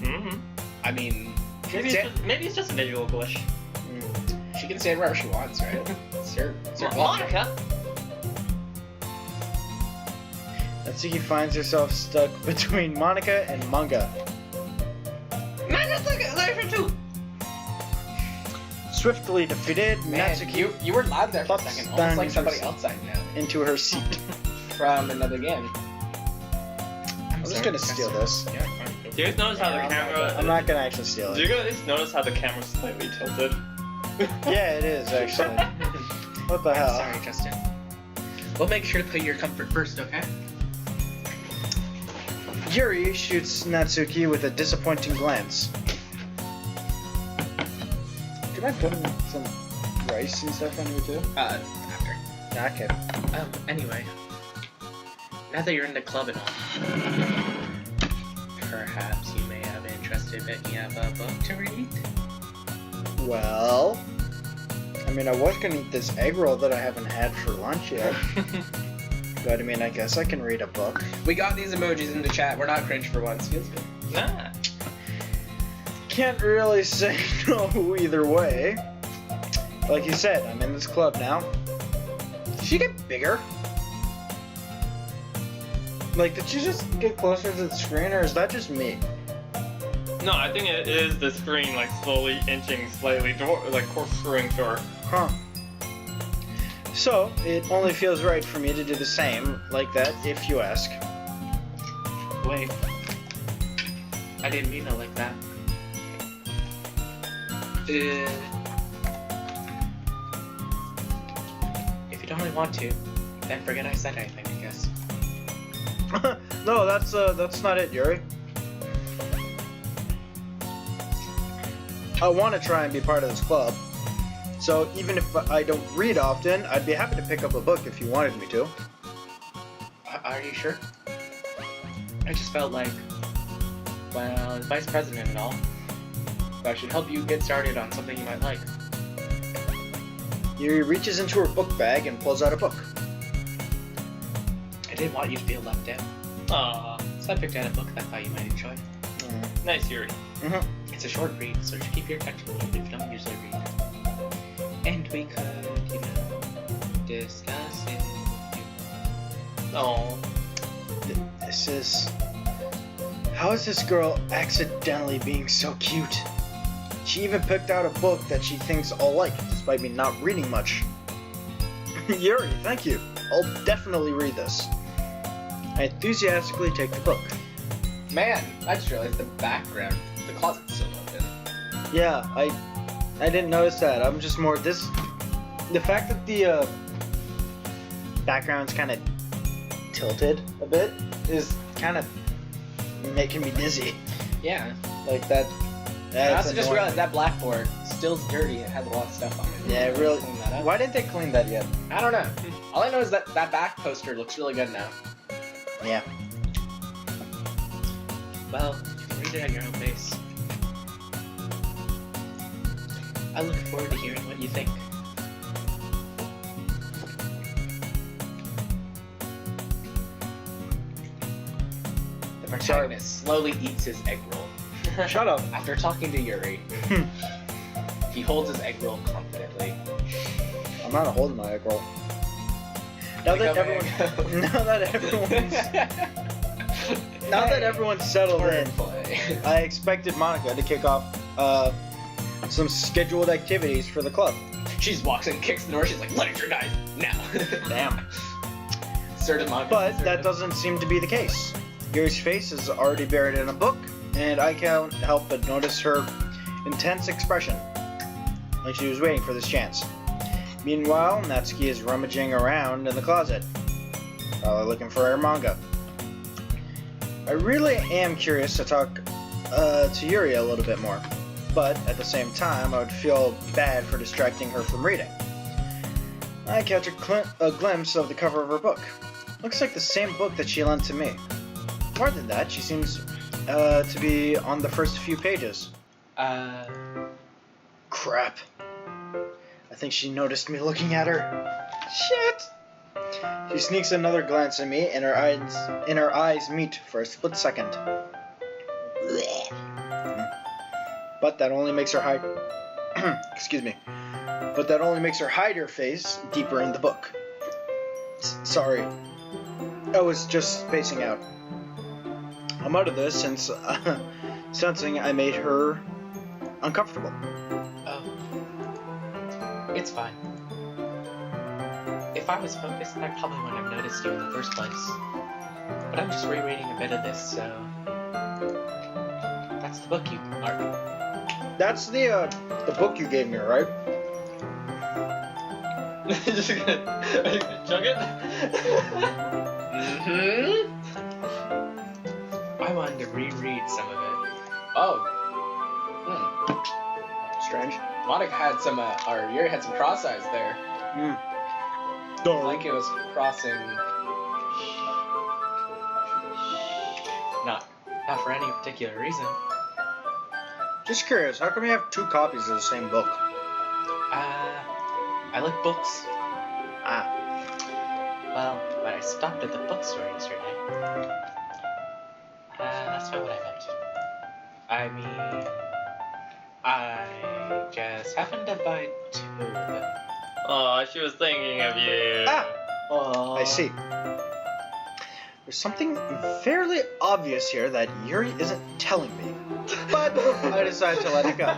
Mm-hmm. I mean, Maybe it's just a visual glitch. she can stand wherever she wants, right? It's her closet. Monica? Natsuki finds herself stuck between Monica and manga. Manga's like too! Swiftly defeated, Man, Natsuki you were loud there for a Pops second, down almost like into somebody her else I know into her seat. from another game. I'm just gonna steal this. Yeah, fine. Do you guys notice how the I'm camera... not gonna actually steal Do it. you guys notice how the camera's slightly tilted? Yeah, it is actually. What the hell? Sorry, Justin. We'll make sure to put your comfort first, okay? Yuri shoots Natsuki with a disappointing glance. Can I put some rice and stuff on here too? After. Okay. Anyway. Now that you're in the club and all, perhaps you may have interest in picking up a book to read? Well, I mean, I was gonna eat this egg roll that I haven't had for lunch yet. But I mean, I guess I can read a book. We got these emojis in the chat. We're not cringe for once. Feels good. Nah. Can't really say no either way. Like you said, I'm in this club now. Did she get bigger? Like, did she just get closer to the screen, or is that just me? No, I think it is the screen, like, slowly inching slightly, like, corkscrewing short. Huh. So, it only feels right for me to do the same, like that, if you ask. Wait. I didn't mean it like that. If you don't really want to, then forget I said anything, I guess. No, that's not it, Yuri. I want to try and be part of this club. So even if I don't read often, I'd be happy to pick up a book if you wanted me to. Are you sure? I just felt like, well, as vice president and all, I should help you get started on something you might like. Yuri reaches into her book bag and pulls out a book. I didn't want you to feel left out, Aww. so I picked out a book that I thought you might enjoy. Nice, Yuri. Mm-hmm. It's a short read, so it should keep your attention if you don't usually read. And we could, discuss it. Oh. This is... How is this girl accidentally being so cute? She even picked out a book that she thinks I'll like, despite me not reading much. Yuri, thank you. I'll definitely read this. I enthusiastically take the book. Man, I just realized the background, the closet's still open. Yeah, I didn't notice that. I'm just more the fact that the background's kind of tilted a bit is kind of making me dizzy. Yeah. Like that. I also just annoying. realized that blackboard still's dirty. It has a lot of stuff on it. Yeah, it really. Clean that up. Why didn't they clean that yet? I don't know. All I know is that that back poster looks really good now. Yeah. Well, you can read it at your own pace. I look forward to hearing what you think. The protagonist slowly eats his egg roll. Shut up. After talking to Yuri, he holds his egg roll confidently. I'm not holding my egg roll. Now that everyone's settled in, play. I expected Monica to kick off some scheduled activities for the club. She just walks in, kicks the door, she's like, literature guys, now. Damn. Certain Monica. But that doesn't seem to be the case. Yuri's face is already buried in a book, and I can't help but notice her intense expression, like she was waiting for this chance. Meanwhile, Natsuki is rummaging around in the closet, probably looking for her manga. I really am curious to talk to Yuri a little bit more, but at the same time, I would feel bad for distracting her from reading. I catch a glimpse of the cover of her book. Looks like the same book that she lent to me. More than that, she seems To be on the first few pages. Crap. I think she noticed me looking at her. Shit! She sneaks another glance at me, and her eyes meet for a split second. But that only makes her hide. Excuse me. But that only makes her hide her face deeper in the book. Sorry. I was just spacing out. I'm out of this since sensing I made her uncomfortable. Oh. It's fine. If I was focused, I probably wouldn't have noticed you in the first place. But I'm just rereading a bit of this, so... That's the book you are. That's the book you gave me, right? Just gonna chug it? Mm-hmm. I wanted to reread some of it. Oh. Strange. Monica had some, or Yuri had some cross eyes there. Like it was crossing. Not for any particular reason. Just curious, how come you have 2 copies of the same book? I like books. Ah. Well, but I stopped at the bookstore yesterday. That's not what I meant. I mean, I just happened to buy 2 of them. Oh, she was thinking of you. Ah! Oh. I see. There's something fairly obvious here that Yuri isn't telling me. But I decided to let it go.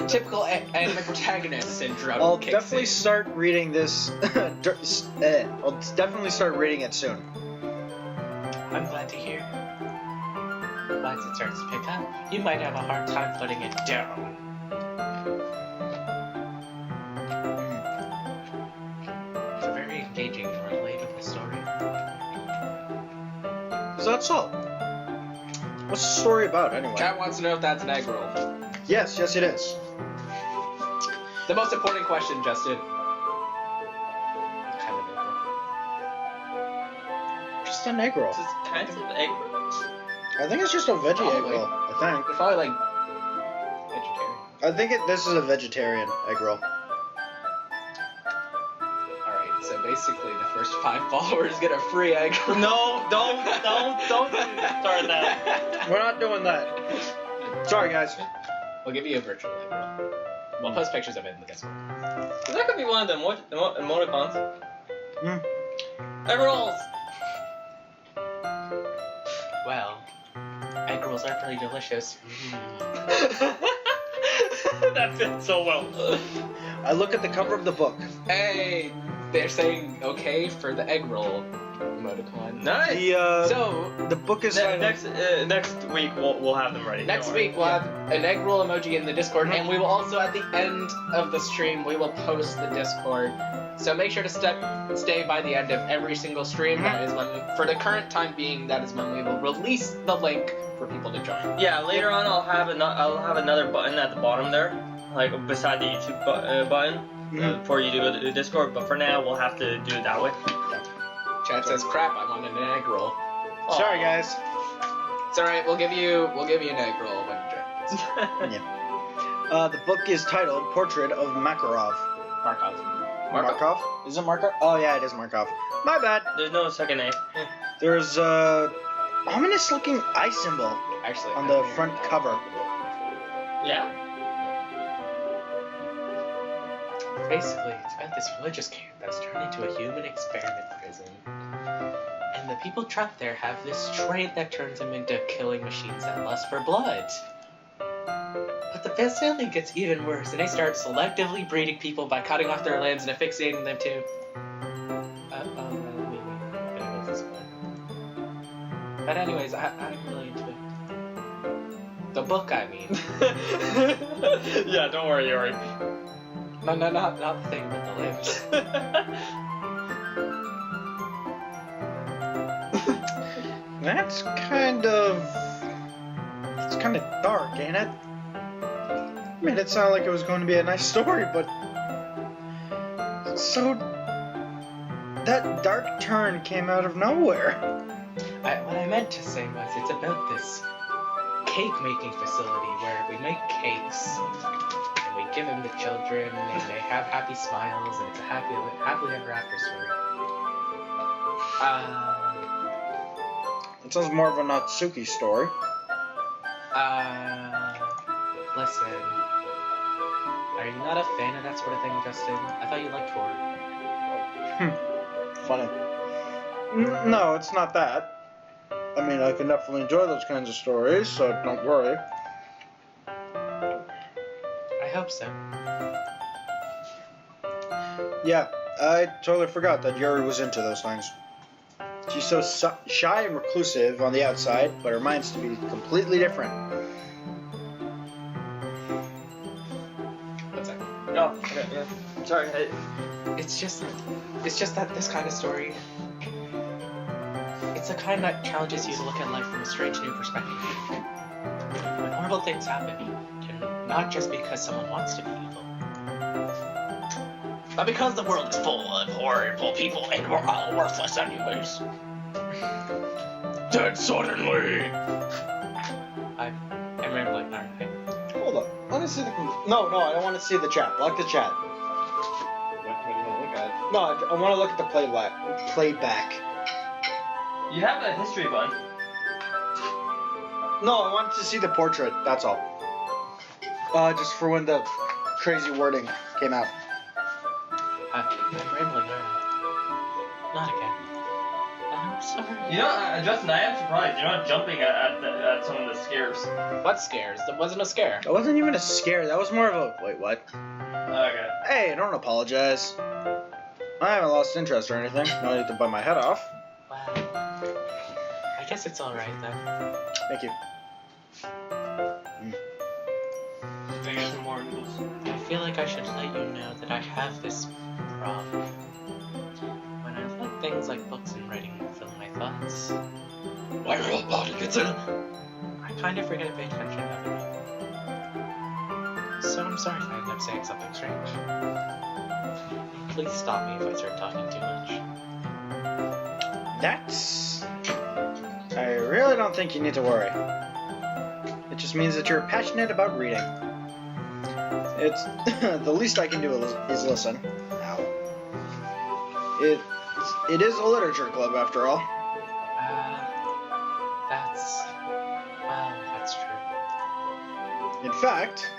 Typical anime protagonist syndrome. I'll kicks definitely in. start reading this. I'll definitely start reading it soon. I'm glad to hear. Once it starts to pick up, you might have a hard time putting it down. It's a very engaging and relatable story. Is that so? What's the story about, anyway? Chat wants to know if that's an egg roll. Yes, it is. The most important question, Justin. Just an egg roll. Just kinds of egg. I think it's just a veggie egg Probably. roll. I think. It's probably like vegetarian. I think this is a vegetarian egg roll. Alright, so basically the first 5 followers get a free egg roll. No, don't start that. We're not doing that. Sorry, guys. We'll give you a virtual egg roll. We'll post pictures of it in the Discord. That could be one of the emoticons. Mm. Egg rolls. Well, egg rolls are pretty delicious. That fits so well. I look at the cover of the book. Hey, they're saying okay for the egg roll emoticon. Nice. So The book is titled- Next week we'll have them ready. next Don't worry. week we'll have an egg roll emoji in the Discord, and we will also at the end of the stream we will post the Discord. So make sure to stay by the end of every single stream. That is when, for the current time being, that is when we will release the link for people to join. Yeah, later on I'll have another button at the bottom there, like beside the YouTube button, for you to go to the Discord. But for now, we'll have to do it that way. Chat says, "Crap, I wanted an egg roll." Sorry, guys. It's alright. We'll give you an egg roll when you join. The book is titled Portrait of Makarov. Markov. Markov? Is it Markov? Oh, yeah, it is Markov. My bad. There's no second A. There's a ominous looking eye symbol Actually, on the front cover. Yeah. Basically, it's about this religious camp that's turned into a human experiment prison. And the people trapped there have this trait that turns them into killing machines that lust for blood. But the facility gets even worse, and they start selectively breeding people by cutting off their limbs and affixating them to... But anyways, I'm really into it. The book, I mean. Yeah, don't worry, Yuri. No, not the thing with the limbs. That's kind of... It's kind of dark, ain't it? I mean, it sounded like it was going to be a nice story, but... So... That dark turn came out of nowhere. What I meant to say was it's about this cake making facility where we make cakes and we give them to children and they have happy smiles and it's a happily ever after story. It sounds more of a Natsuki story. Listen. Are you not a fan of that sort of thing, Justin? I thought you liked horror. Funny. No, it's not that. I mean, I can definitely enjoy those kinds of stories, so don't worry. I hope so. Yeah, I totally forgot that Yuri was into those things. She's so shy and reclusive on the outside, but her mind's to be completely different. What's that? Oh, okay, yeah. Sorry. It's just that this kind of story, it's the kind that challenges you to look at life from a strange new perspective. When horrible things happen, not just because someone wants to be evil, but because the world is full of horrible people and we're all worthless anyways. Dead suddenly. I'm rambling, aren't I? Hold on. Let me see the... No, I don't want to see the chat. Block the chat. What do you want to look at? No, I want to look at the playback. You have a history button. No, I wanted to see the portrait. That's all. Just for when the crazy wording came out. I'm rambling, aren't I? Not again. I'm sorry. You know, Justin, I am surprised you're not jumping at some of the scares. What scares? That wasn't a scare. That wasn't even a scare. That was more of a... Wait, what? Okay. Hey, don't apologize. I haven't lost interest or anything. No need to bite my head off. Well, I guess it's alright then. Thank you. Can I get some more noodles? I feel like I should let you know that I have this problem. When I let things like books and writing fill my thoughts, My whole body gets in. I kind of forget to pay attention to other people. So I'm sorry if I end up saying something strange. Please stop me if I start talking too much. That's... I really don't think you need to worry. It just means that you're passionate about reading. It's... the least I can do is listen. Ow. It is a literature club, after all. That's true. In fact,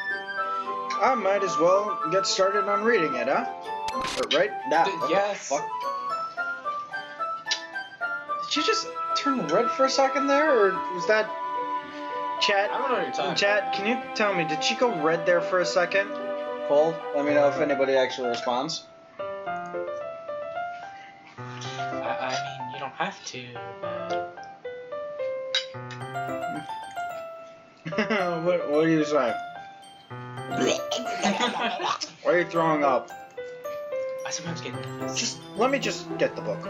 I might as well get started on reading it, huh? Right now. Yes. Fuck. Did you just turn red for a second there, or was that... Chat? I don't know what you're talking Chat, can you tell me, did she go red there for a second? Cole, let me know if anybody actually responds. I mean, you don't have to, but... what do you say? Why are you throwing up? I sometimes get nervous. Let me just get the book.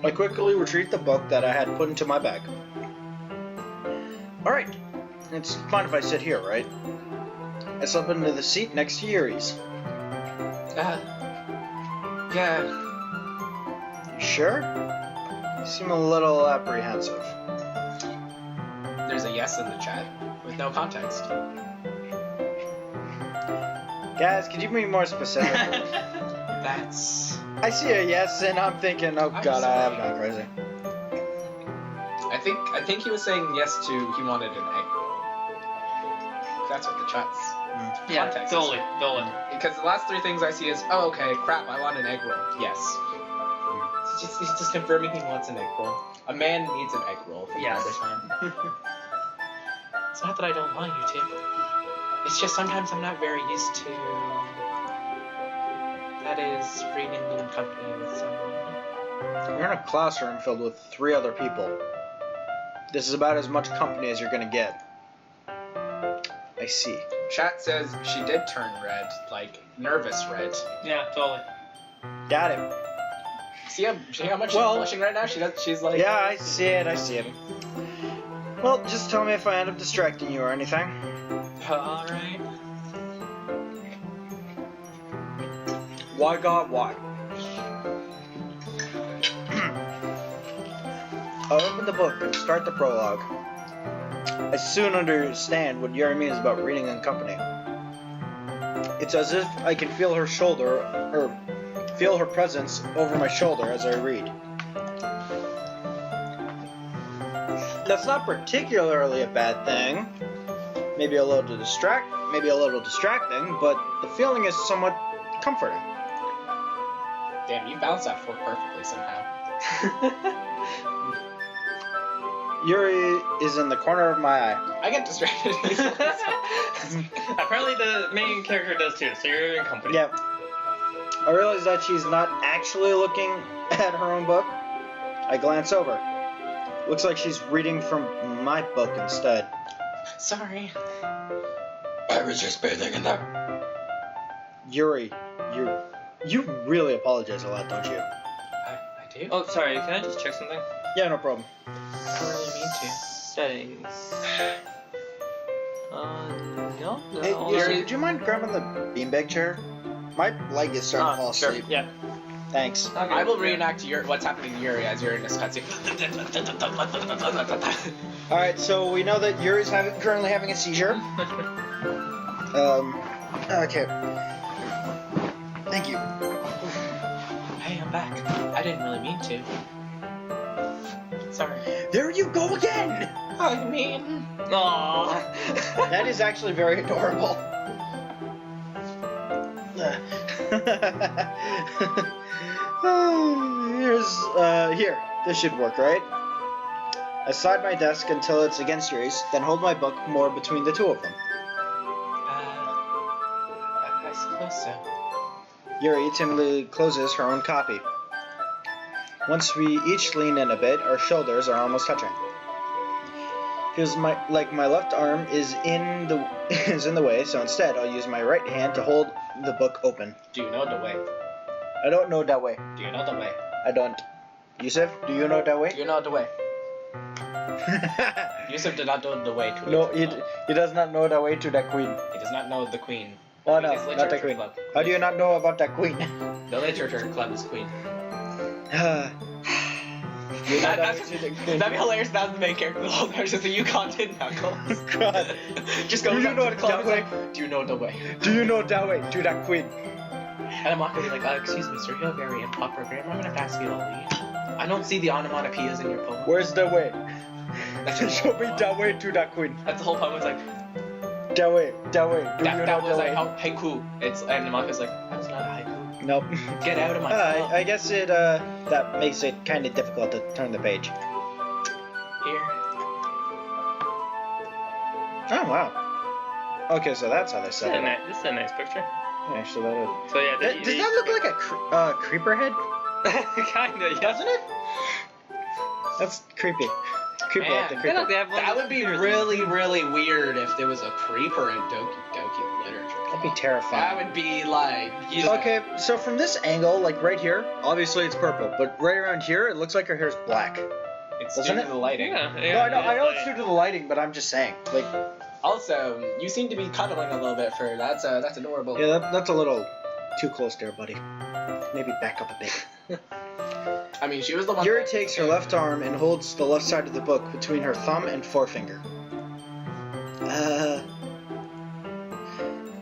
I quickly retrieved the book that I had put into my bag. Alright, it's fine if I sit here, right? I slip into the seat next to Yuri's. Yeah. You sure? You seem a little apprehensive. There's a yes in the chat with no context. Guys, could you be more specific? That's... I see a yes and I'm thinking, oh I'm god, I have sorry. gone crazy. I think he was saying yes to he wanted an egg roll. That's what the chat's Yeah, context totally. is. Because the last three things I see is, oh okay, crap, I want an egg roll. Yes. He's just confirming he wants an egg roll. A man needs an egg roll from Yes. time to time. It's not that I don't want you to. It's just sometimes I'm not very used to... That is, reading in company with someone. You're in a classroom filled with 3 other people. This is about as much company as you're gonna get. I see. Chat says she did turn red, like nervous red. Yeah, totally. Got it. See how much Well- she's blushing right now? She's like, Yeah, I see it, Well, just tell me if I end up distracting you or anything. Alright. Why God, why? I open the book and start the prologue. I soon understand what Yuri means about reading in company. It's as if I can feel her shoulder, or feel her presence over my shoulder as I read. That's not particularly a bad thing. Maybe a little distracting, but the feeling is somewhat comforting. Damn, you balanced that fork perfectly somehow. Yuri is in the corner of my eye. I get distracted. Apparently the main character does too, so you're in company. Yeah. I realize that she's not actually looking at her own book. I glance over. Looks like she's reading from my book instead. Sorry. I was just bathing in there. Yuri, you really apologize a lot, don't you? I do? Oh, sorry, can I just check something? Yeah, no problem. I don't really mean to. Settings. No. Hey, Yuri, would you mind grabbing the beanbag chair? My leg is starting to fall sure, asleep. yeah. Thanks. Okay, I will yeah. reenact what's happening to Yuri as you're in this cutscene. Alright, so we know that Yuri's currently having a seizure. Okay. Thank you. Hey, I'm back. I didn't really mean to. Sorry. There you go again! I mean... Aww. That is actually very adorable. Here. This should work, right? I slide my desk until it's against Yuri's, then hold my book more between the two of them. I suppose so. Yuri timidly closes her own copy. Once we each lean in a bit, our shoulders are almost touching. Feels like my left arm is in the way, so instead I'll use my right hand to hold the book open. Do you know the way? I don't know that way. Do you know the way? I don't. Yusuf, do you know that way? Do you know the way? Yusuf did not know the way to No, it. he does not know the way to that queen. He does not know the queen. Oh Queen no, is not the literature queen. club. How do you not know about that queen? The literature club is queen. You know that That'd way to the queen. be hilarious. That's the main character. The whole there's just a Yukon in Knuckles. God. Just go Do you up know to the club. that It's way? like, do you know the way? Do you know that way to that queen? And I'm not gonna be like, excuse me, sir, you have very improper grammar. I'm gonna have to ask you to leave. I don't see the onomatopoeias in your poem. Where's the way? That's your Show whole me poem. that way to that queen. That's the whole poem. It's like That way, that way. Do you that know was that like way? haiku. It's and Namaka's like, that was not a haiku. Nope. Get out of my club. I guess it that makes it kind of difficult to turn the page. Here. Oh wow. Okay, so that's how they This is set it up. this is a nice picture. Actually, that is. So yeah, Does that look like a creeper head? kinda, yeah. Doesn't it? That's creepy. Creepy like the Man, creeper. They have That would be computers. really, really weird if there was a creeper in Doki Doki literature. That'd be That terrifying. would be like. Okay, so from this angle, like right here, obviously it's purple, but right around here, it looks like her hair's black. It's Doesn't due it? to the lighting. Yeah, No, I know it's due to the lighting, but I'm just saying. Like, Also, you seem to be cuddling a little bit for that's adorable. yeah, that's a little too close there, buddy. Maybe back up a bit. I mean, she was the one. Yuri takes her left arm and holds the left side of the book between her thumb and forefinger.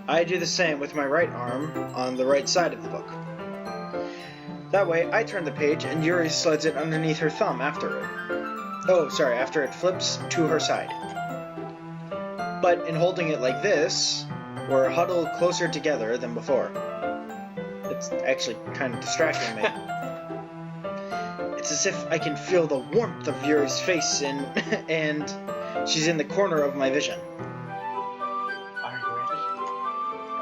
I do the same with my right arm on the right side of the book. That way, I turn the page and Yuri slides it underneath her thumb after it. Oh, sorry, after it flips to her side. But in holding it like this, we're huddled closer together than before. It's actually kind of distracting me. It's as if I can feel the warmth of Yuri's face and she's in the corner of my vision. Are you ready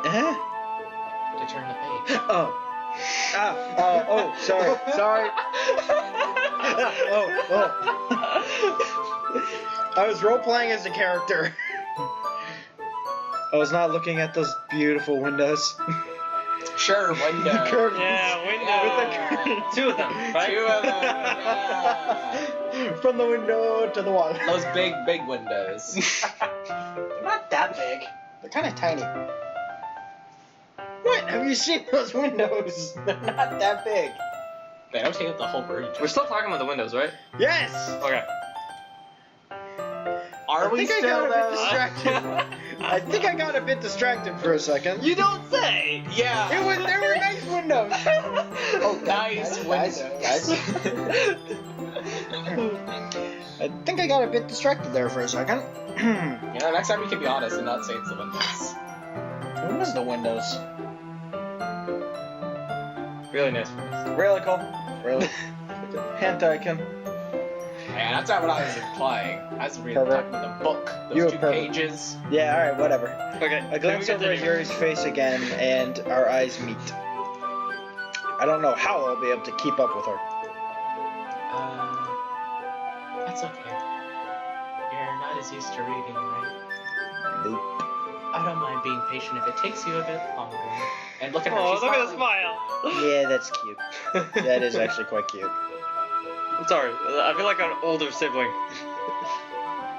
Uh-huh. to turn the page? Oh. Sorry. I was role-playing as a character. I was not looking at those beautiful windows. Sure, window. Curtains. Yeah, window. With the curtains. Two of them, right? Two of them. Yeah. From the window to the wall. Those big windows. They're not that big. They're kind of tiny. What? Have you seen those windows? They're not that big. They don't take up the whole room. We're still talking about the windows, right? Yes! Okay. Are we I think I still got a bit though? distracted. I think I got a bit distracted for a second. You don't say! Yeah. There were nice windows. Oh, nice windows. Guys. I think I got a bit distracted there for a second. You know, next time we can be honest and not say it's the windows. What was the windows? Really nice windows. Really cool. Really. Hentai-kun. Yeah, that's not what I was implying. I was really Pervert. talking about the book, You those a two pervert. pages. Yeah, alright, whatever. Okay. I glance over at Yuri's face again, and our eyes meet. I don't know how I'll be able to keep up with her. That's okay. You're not as used to reading, right? Nope. I don't mind being patient if it takes you a bit longer. And look at her, Oh, she's look at the smiling. smile! Yeah, that's cute. That is actually quite cute. I'm sorry. I feel like an older sibling.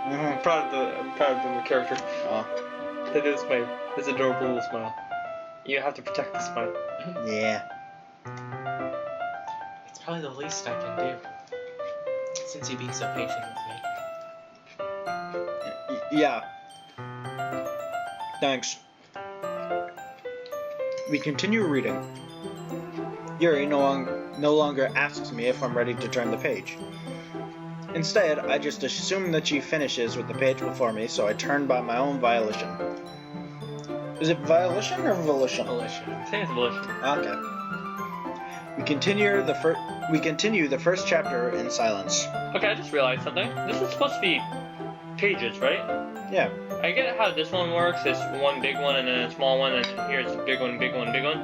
Mm-hmm. I'm proud of the character. Oh, That is my this adorable little smile. You have to protect the smile. yeah. It's probably the least I can do. Since you've been so patient with me. Yeah. Thanks. We continue reading. Yuri no longer asks me if I'm ready to turn the page. Instead, I just assume that she finishes with the page before me, so I turn by my own volition. Is it volition or volition? Volition. I think it's volition. Okay. We continue the first chapter in silence. Okay, I just realized something. This is supposed to be pages, right? Yeah. I get how this one works. It's one big one and then a small one, and here's a big one, big one, big one.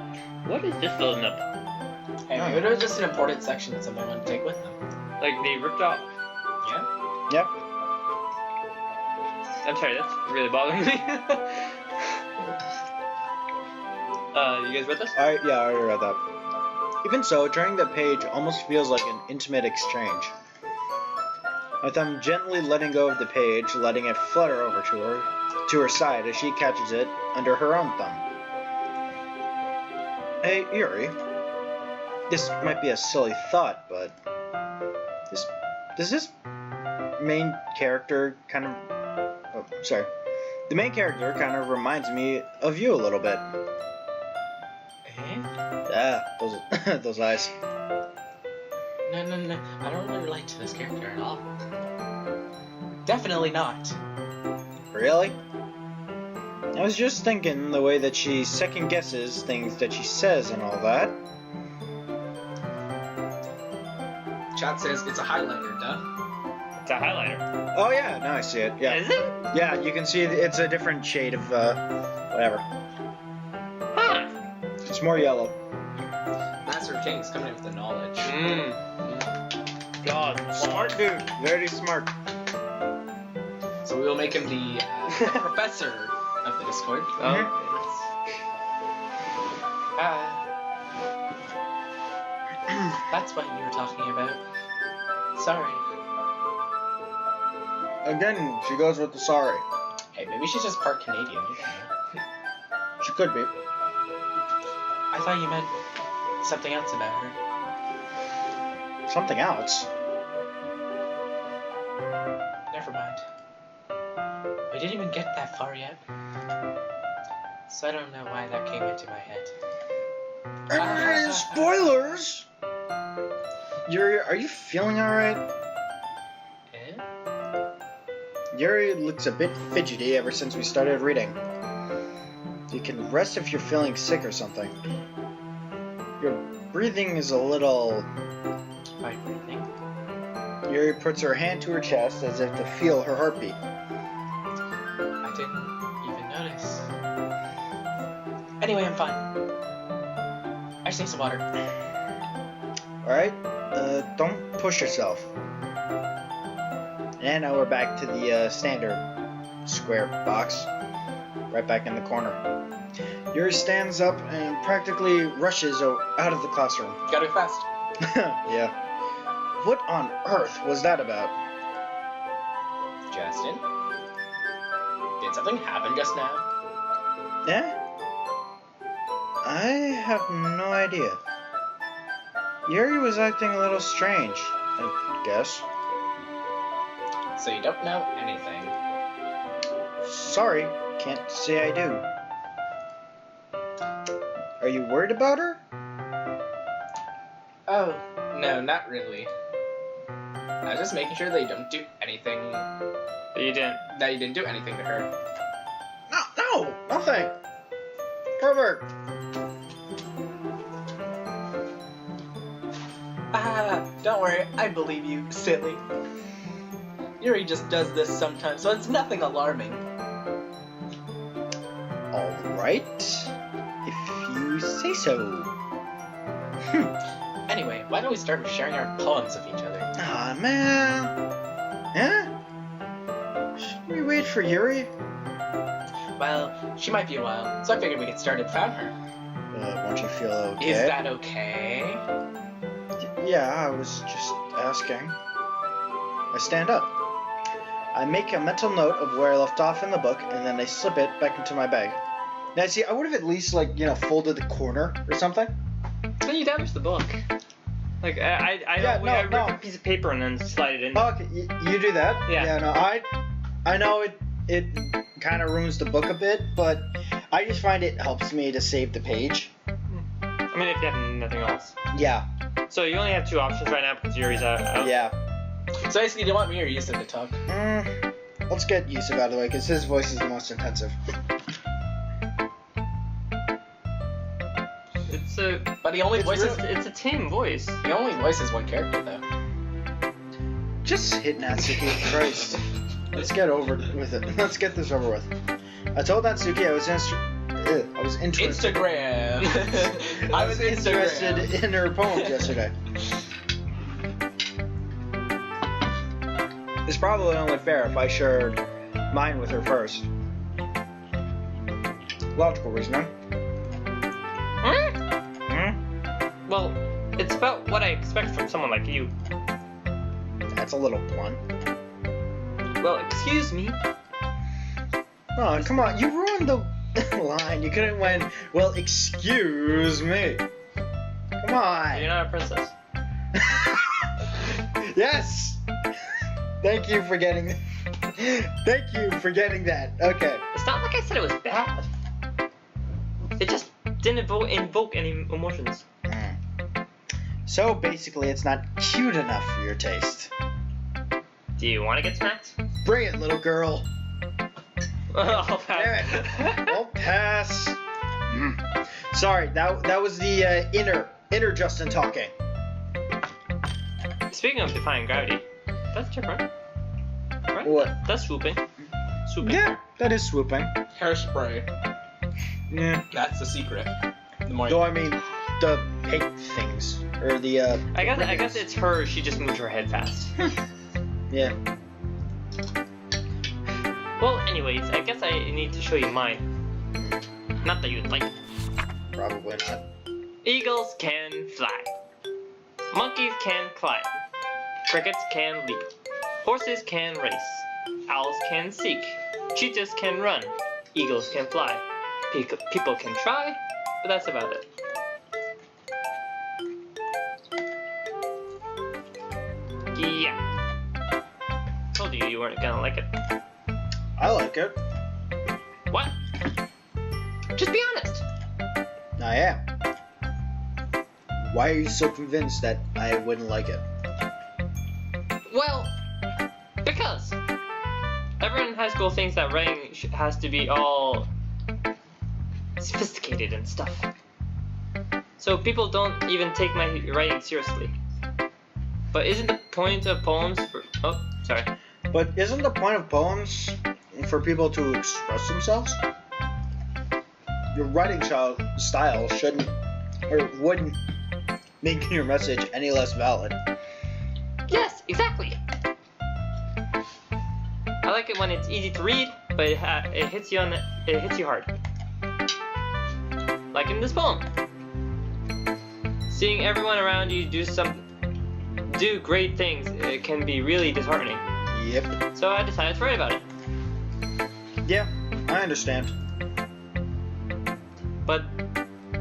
What is this building up? Hey, maybe it was just an important section that somebody wanted to take with them. Like they ripped out. Yeah? Yep. I'm sorry, that's really bothering me. You guys read this? Yeah, I already read that. Even so, turning the page almost feels like an intimate exchange. My thumb gently letting go of the page, letting it flutter over to her side as she catches it under her own thumb. Hey, Yuri. This might be a silly thought, but does this main character kind of... Oh, sorry. The main character kind of reminds me of you a little bit. Eh? Ah, those eyes. No. I don't really relate to this character at all. Definitely not. Really? I was just thinking the way that she second guesses things that she says and all that. Chat says it's a highlighter, duh. It's a highlighter. Oh yeah, now I see it. Yeah. Is it? Yeah, you can see it's a different shade of whatever. Huh. It's more yellow. Master of Kings coming in with the knowledge. God, Smart dude. Very smart. So we will make him the professor of the Discord. Mhm. That's what you were talking about. Sorry. Again, she goes with the sorry. Hey, maybe she's just part Canadian. You don't know. She could be. I thought you meant something else about her. Something else. Never mind. We didn't even get that far yet. So I don't know why that came into my head. Spoilers! Yuri, are you feeling alright? Eh? Yuri looks a bit fidgety ever since we started reading. You can rest if you're feeling sick or something. Your breathing is a little... My breathing? Yuri puts her hand to her chest as if to feel her heartbeat. I didn't even notice. Anyway, I'm fine. I just need some water. Alright? Don't push yourself. And now we're back to the standard square box. Right back in the corner. Yuri stands up and practically rushes out of the classroom. Gotta be fast. Yeah. What on earth was that about? Justin? Did something happen just now? Yeah? I have no idea. Yuri was acting a little strange, I guess. So you don't know anything. Sorry, can't say I do. Are you worried about her? Oh, no, not really. I was just making sure that you don't do anything. But you didn't. That you didn't do anything to her. No, nothing. Pervert. Ah, don't worry, I believe you, silly. Yuri just does this sometimes, so it's nothing alarming. All right, if you say so. Anyway, why don't we start with sharing our poems with each other? Ah, man. Yeah? Should we wait for Yuri? Well, she might be a while, so I figured we could start without her. Won't you feel okay? Is that okay? Yeah, I was just asking. I stand up. I make a mental note of where I left off in the book, and then I slip it back into my bag. Now, see, I would have at least, folded the corner or something. Then you damaged the book. Like, I rip a piece of paper and then slide it in. Oh, okay, you do that? Yeah. Yeah, no, I know it kind of ruins the book a bit, but I just find it helps me to save the page. I mean, if you have nothing else. Yeah. So you only have two options right now because Yuri's out. Yeah. So basically, do you want me or Yusuf to talk? Let's get Yusuf out of the way, because his voice is the most intensive. It's a. But he only voices. It's a tame voice. He only voices one character though. Just hit Natsuki, Christ. Let's get over with it. Let's get this over with. I told Natsuki I was interested. Instagram. I was interested in her poems yesterday. It's probably only fair if I shared mine with her first. Logical reasoning. Well, it's about what I expect from someone like you. That's a little blunt. Well, excuse me. Oh, come on. You ruined the line. You could have went, well, excuse me. Come on. You're not a princess. Yes. Thank you for getting Thank you for getting that. Okay. It's not like I said it was bad. It just didn't invoke any emotions. So basically, it's not cute enough for your taste. Do you want to get smacked? Bring it, little girl. I'll pass. Damn it. I'll pass. Sorry, that was the inner Justin talking. Speaking of defying gravity, that's different. Right? What? That's swooping. Swooping. Yeah, that is swooping. Hairspray. Yeah. That's the secret. The more Though I mean, the pink things or the I guess it's her. She just moved her head fast. Yeah. Well, anyways, I guess I need to show you mine. Not that you'd like it. Probably not. Eagles can fly. Monkeys can climb. Crickets can leap. Horses can race. Owls can seek. Cheetahs can run. Eagles can fly. People can try, but that's about it. Yeah. Told you weren't gonna like it. I like it. What? Just be honest. I am. Why are you so convinced that I wouldn't like it? Well, because everyone in high school thinks that writing has to be all sophisticated and stuff. So people don't even take my writing seriously. But isn't the point of poems for... Oh, sorry. But isn't the point of poems for people to express themselves? Your writing style shouldn't or wouldn't make your message any less valid. Yes, exactly. I like it when it's easy to read, but it hits you it hits you hard. Like in this poem. Seeing everyone around you do great things, it can be really disheartening. Yep. So I decided to write about it. Yeah, I understand. But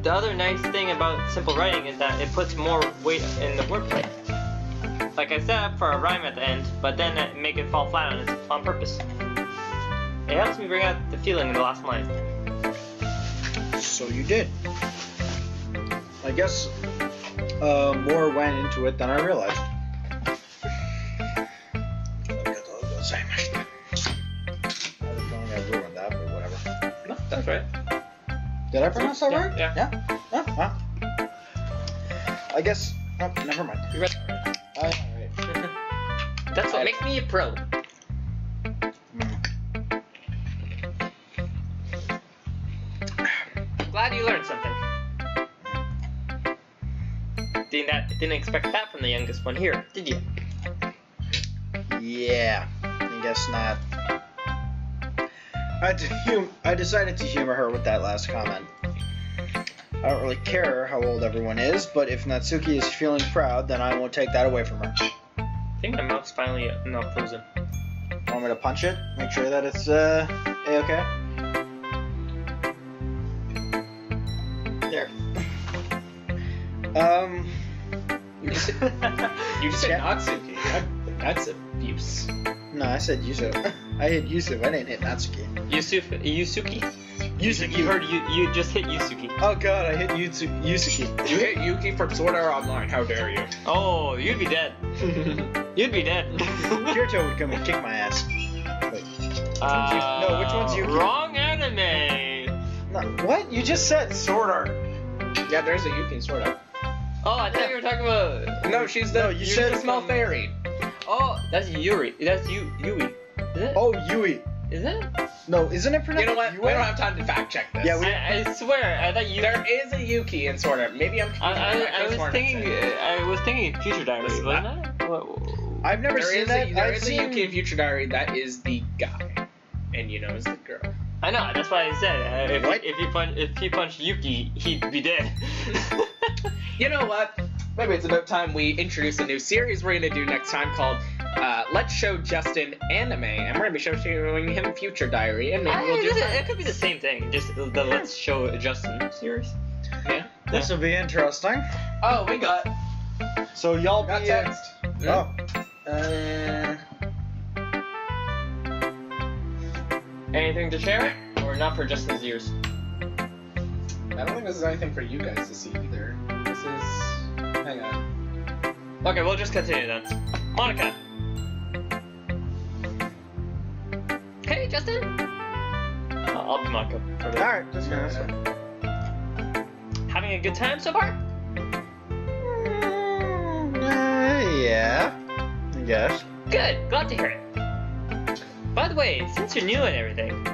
The other nice thing about simple writing is that it puts more weight in the wordplay. Like I set up for a rhyme at the end, but then make it fall flat on purpose. It helps me bring out the feeling in the last line. So you did. I guess more went into it than I realized. I have a feeling I ruined that, but whatever. No, that's right. Did I pronounce that right? Yeah. Huh? I guess. Oh, never mind. You read Alright. That's what makes me a pro. Glad you learned something. Didn't expect that from the youngest one here, did you? Yeah, I guess not. I decided to humor her with that last comment. I don't really care how old everyone is, but if Natsuki is feeling proud, then I won't take that away from her. I think my mouth's finally not frozen. Want me to punch it? Make sure that it's A-okay? There. You just said Natsuki. That's abuse. No, I said Yusuf. I hit Yusuf. I didn't hit Natsuki. Yusuki? Yusuke. You heard you just hit Yusuki. Oh god, I hit Yusuke. You hit Yuki from Sword Art Online. How dare you? Oh, you'd be dead. You'd be dead. Kirito would come and kick my ass. Wait. No, which one's Yuki? Wrong anime. No, what? You just said Sword Art. Yeah, there's a Yuki in Sword Art. Oh, I thought you were talking about. No, she's the. No, you said the small fairy. Oh, that's Yuri. That's Yui. Is it? Oh, Yui. Is it? No, isn't it pronounced You know what? Yui? We don't have time to fact check this. Yeah, I swear, I thought you. There is a Yuki in Sword Art. Maybe I'm. I was thinking Future Diary, Listen, wasn't it? I've never There seen is that. there I've is a seen... Yuki in Future Diary that is the guy, and you know is the girl. I know. That's why I said What? if he punched Yuki, he'd be dead. You know what? Maybe it's about time we introduce a new series we're gonna do next time called Let's Show Justin Anime, and we're gonna be showing him Future Diary, and maybe we'll do It could be the same thing. Just the Let's Show Justin series. Yeah. This will be interesting. Oh, we got So y'all got be... text. Oh. Anything to share, or not for Justin's ears? I don't think this is anything for you guys to see either. This is. Hang on. Okay, we'll just continue then. Monica. Hey, Justin. I'll be Monica for this. Alright, just gonna this one. Having a good time so far? Yeah. I guess. Good. Glad to hear it. By the way, since you're new and everything,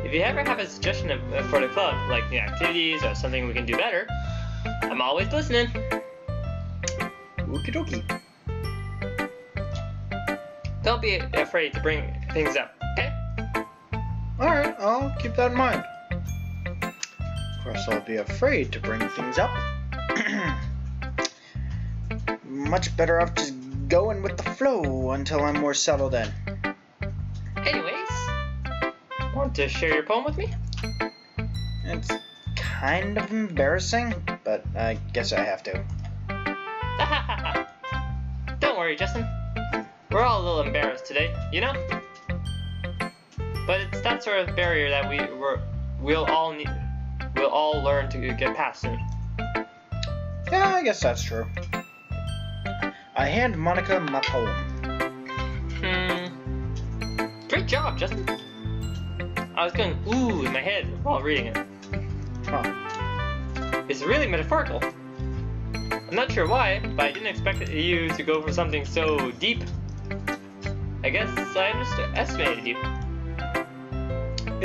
if you ever have a suggestion for the club, like new activities or something we can do better, I'm always listening. Okie dokie. Don't be afraid to bring things up, okay? Alright, I'll keep that in mind. Of course, I'll be afraid to bring things up. Much better off just going with the flow until I'm more settled in. Anyways, want to share your poem with me? It's kind of embarrassing, but I guess I have to. Don't worry, Justin. We're all a little embarrassed today, you know? But it's that sort of barrier that we'll all learn to get past soon. Yeah, I guess that's true. I hand Monica my poem. Great job, Justin. I was going ooh in my head while reading it. Huh. It's really metaphorical. I'm not sure why, but I didn't expect you to go for something so deep. I guess I underestimated you.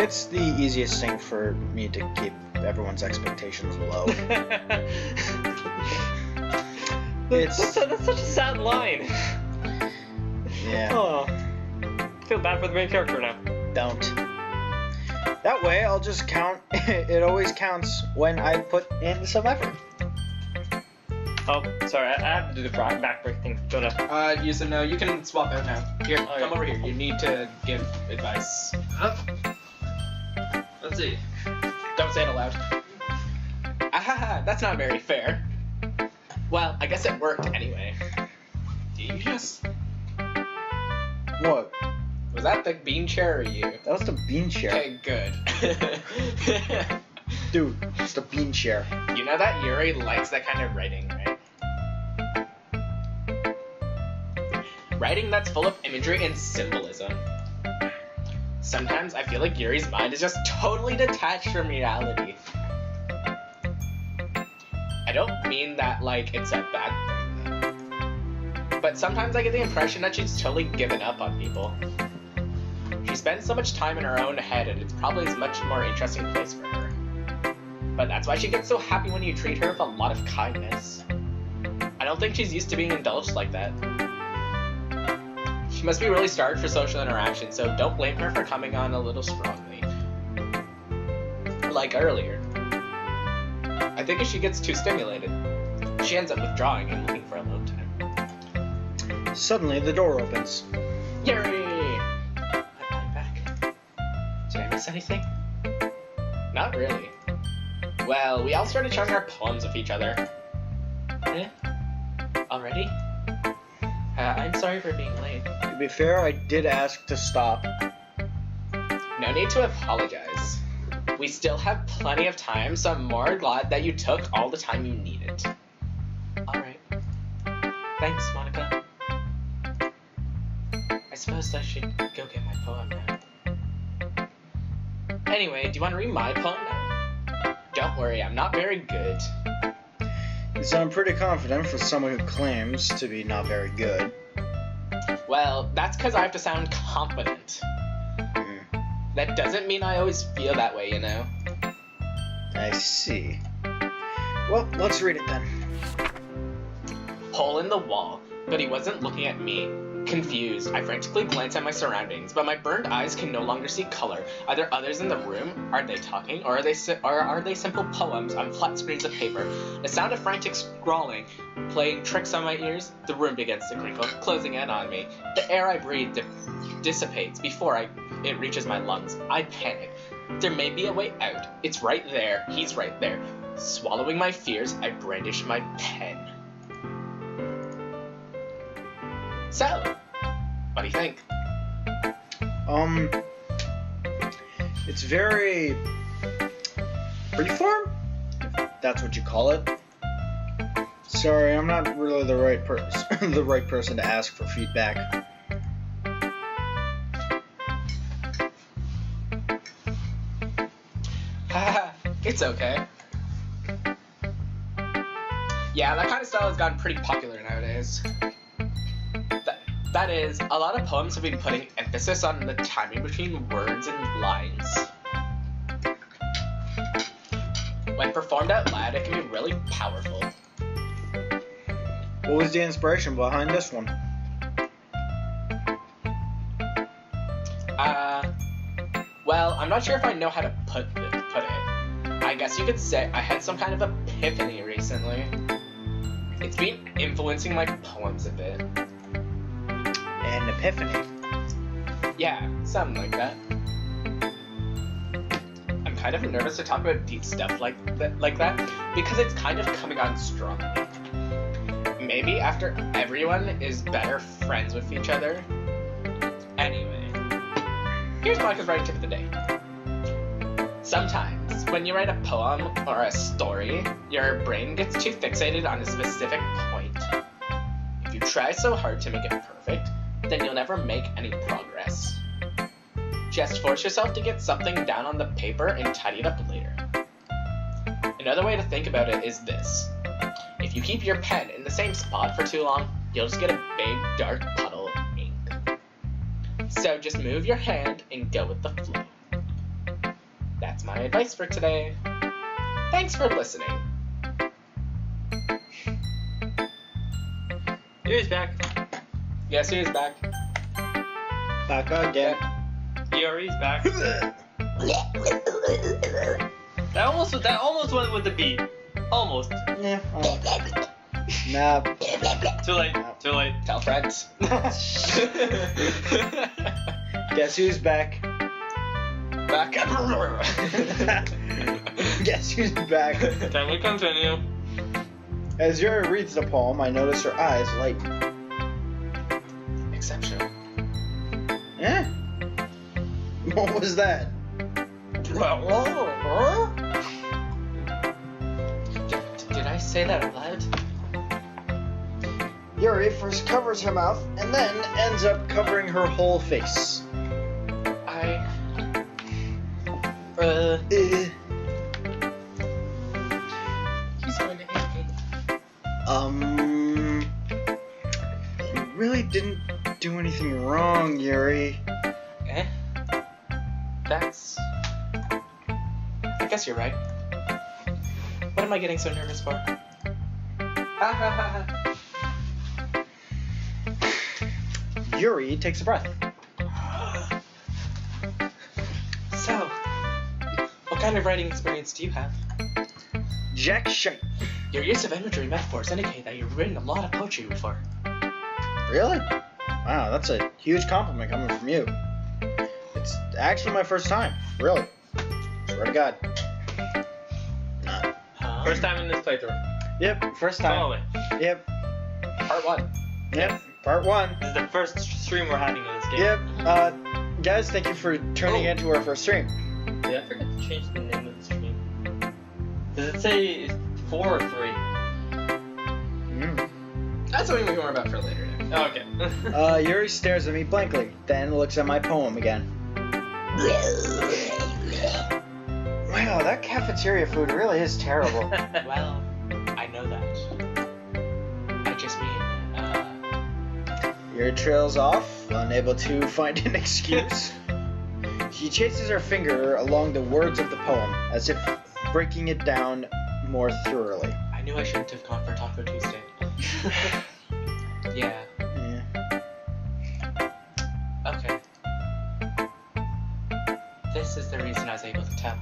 It's the easiest thing for me to keep everyone's expectations low. That's such a sad line. Yeah. Oh, I feel bad for the main character now. Don't. That way, I'll just count. It always counts when I put in some effort. Oh, sorry, I have to do the back break thing. Don't know. Yusuf, no, you can swap out now. Here, Okay. come over here. You need to give advice. Let's see. Don't say it aloud. That's not very fair. Well, I guess it worked anyway. Genius. What? Was that the bean chair or you? That was the bean chair. Okay, good. Dude, it's the bean chair. You know that Yuri likes that kind of writing, right? Writing that's full of imagery and symbolism. Sometimes I feel like Yuri's mind is just totally detached from reality. I don't mean that like it's a bad thing, but sometimes I get the impression that she's totally given up on people. She spends so much time in her own head, and it's probably a much more interesting place for her. But that's why she gets so happy when you treat her with a lot of kindness. I don't think she's used to being indulged like that. She must be really starved for social interaction, so don't blame her for coming on a little strongly. Like earlier. I think if she gets too stimulated, she ends up withdrawing and looking for a alone time. Suddenly, the door opens. Yuri! I'm back. Did I miss anything? Not really. Well, we all started sharing our poems with each other. Eh? Already? I'm sorry for being late. To be fair, I did ask to stop. No need to apologize. We still have plenty of time, so I'm more glad that you took all the time you needed. Alright. Thanks, Monica. I suppose I should go get my poem now. Anyway, do you want to read my poem now? Don't worry, I'm not very good. You sound pretty confident for someone who claims to be not very good. Well, that's because I have to sound confident. Hmm. That doesn't mean I always feel that way, you know? I see. Well, let's read it then. Hole in the wall, but he wasn't looking at me. Confused, I frantically glance at my surroundings, but my burned eyes can no longer see color. Are there others in the room? Are they talking, or are they simple poems on flat screens of paper? The sound of frantic scrawling, playing tricks on my ears. The room begins to crinkle, closing in on me. The air I breathe dissipates before it reaches my lungs. I panic. There may be a way out. It's right there. He's right there. Swallowing my fears, I brandish my pen. So, what do you think? It's very freeform, if that's what you call it. Sorry, I'm not really the right person, the right person to ask for feedback. Haha, it's okay. Yeah, that kind of style has gotten pretty popular nowadays. That is, a lot of poems have been putting emphasis on the timing between words and lines. When performed out loud, it can be really powerful. What was the inspiration behind this one? Well, I'm not sure if I know how to put it. I guess you could say I had some kind of epiphany recently. It's been influencing my poems a bit. An epiphany. Yeah, something like that. I'm kind of nervous to talk about deep stuff like that because it's kind of coming on strongly. Maybe after everyone is better friends with each other. Anyway, here's Monica's writing tip of the day. Sometimes, when you write a poem or a story, your brain gets too fixated on a specific point. If you try so hard to make it perfect, then you'll never make any progress. Just force yourself to get something down on the paper and tidy it up later. Another way to think about it is this. If you keep your pen in the same spot for too long, you'll just get a big dark puddle of ink. So just move your hand and go with the flow. That's my advice for today. Thanks for listening. Yuri's back. Yes, he's back. Back again. Yuri's back. That almost went with the beat. Almost. Yeah. Nah. Too late. Too late. Tell friends. Guess who's back? Back. Guess who's back? Can we continue? As Yuri reads the poem, I notice her eyes lighten. Exceptional. Eh? What was that? Did I say that out loud? Yuri first covers her mouth and then ends up covering her whole face. He's going to hate me. You really didn't do anything wrong, Yuri. Eh? That's... I guess you're right. What am I getting so nervous for? Yuri takes a breath. So, what kind of writing experience do you have? Jack shite. Your use of imagery metaphors indicate that you've written a lot of poetry before. Really? Wow, that's a huge compliment coming from you. It's actually my first time. Really. Swear to God. Nah. Huh? First time in this playthrough. Yep, first time. Follow it. Yep, Part 1. yep. Part 1. This is the first stream we're having of this game. Yep. Guys, thank you for turning into our first stream. Did I forget to change the name of the stream? Does it say 4 or 3? That's something we can worry about for later. Oh, okay. Yuri stares at me blankly, then looks at my poem again. Wow, that cafeteria food really is terrible. Well, I know that. I just mean, Yuri trails off, unable to find an excuse. She chases her finger along the words of the poem, as if breaking it down more thoroughly. I knew I shouldn't have gone for Taco Tuesday. Yeah. Okay. This is the reason I was able to tell.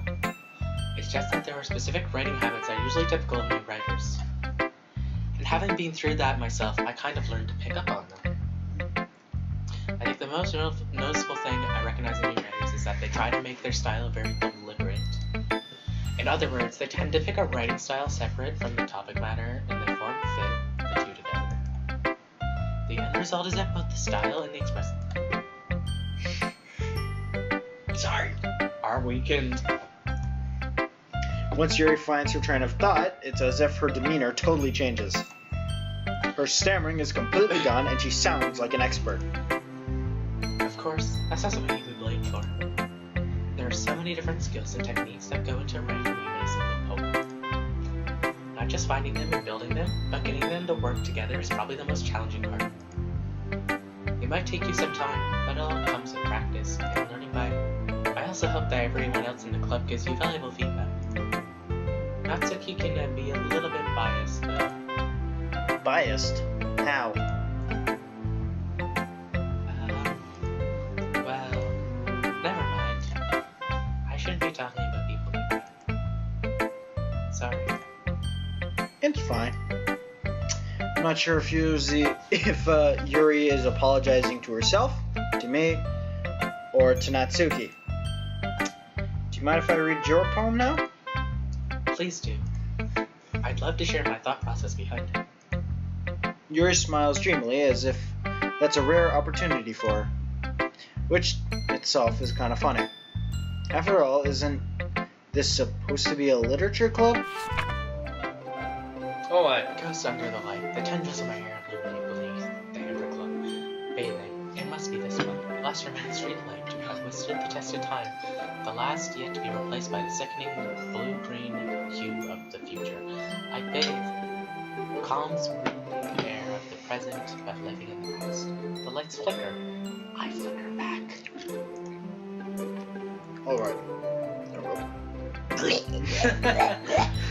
It's just that there were specific writing habits that are usually typical of new writers. And having been through that myself, I kind of learned to pick up on them. I think the most noticeable thing I recognize in new writers is that they try to make their style very deliberate. In other words, they tend to pick a writing style separate from the topic matter, and they form fit the two together. The end result is that both the style and the expression are weakened. Once Yuri finds her train of thought, it's as if her demeanor totally changes. Her stammering is completely gone, and she sounds like an expert. Of course, that's not something you can be blamed for. There are so many different skills and techniques that go into writing even a single poem. Not just finding them and building them, but getting them to work together is probably the most challenging part. It might take you some time, but it all comes with practice and learning by it. I also hope that everyone else in the club gives you valuable feedback. Natsuki can be a little bit biased, though. Biased? How? Well, never mind. I shouldn't be talking about people like that. Sorry. It's fine. I'm not sure if Yuri is apologizing to herself, to me, or to Natsuki. Do you mind if I read your poem now? Please do. I'd love to share my thought process behind it. Yuri smiles dreamily as if that's a rare opportunity for her, which itself is kind of funny. After all, isn't this supposed to be a literature club? Oh, what? Ghosts under the light. The tendrils of my hair illuminate beneath the amber glow. Bathing. It must be this one. Last remaining street light to have withstood the test of time. The last yet to be replaced by the sickening blue-green hue of the future. I bathe. Calm, smooth air of the present, but living in the past. The lights flicker. I flicker back. Alright.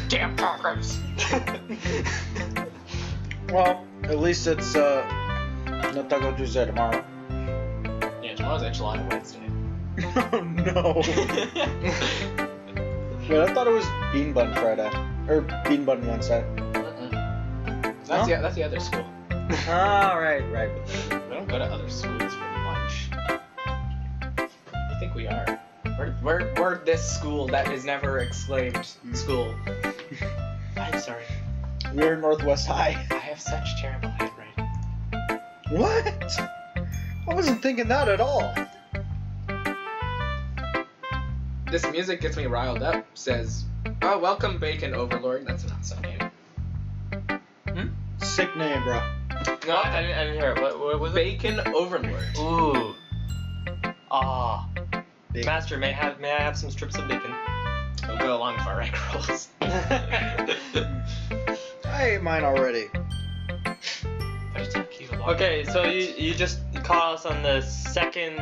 Damn progress! Well, at least it's no Taco Tuesday tomorrow. Yeah, tomorrow's Enchilada Wednesday. Oh no. Wait, I thought it was Bean Bun Friday. Or Bean Bun Wednesday. That's the other school. Ah, right. We don't go to other schools for lunch. You think we are? We're this school that is never exclaimed school. I'm sorry. We're Northwest High. I have such terrible handwriting. What? I wasn't thinking that at all. This music gets me riled up. Says, "Oh, welcome, Bacon Overlord." That's an awesome name. Sick name, bro. No, I didn't hear it. What was it? Bacon Overlord. Ooh. Ah. Bacon. Master, may I have some strips of bacon? It'll go along with our egg rolls. I ate mine already. But it's so cute. Okay, so you just caught us on the second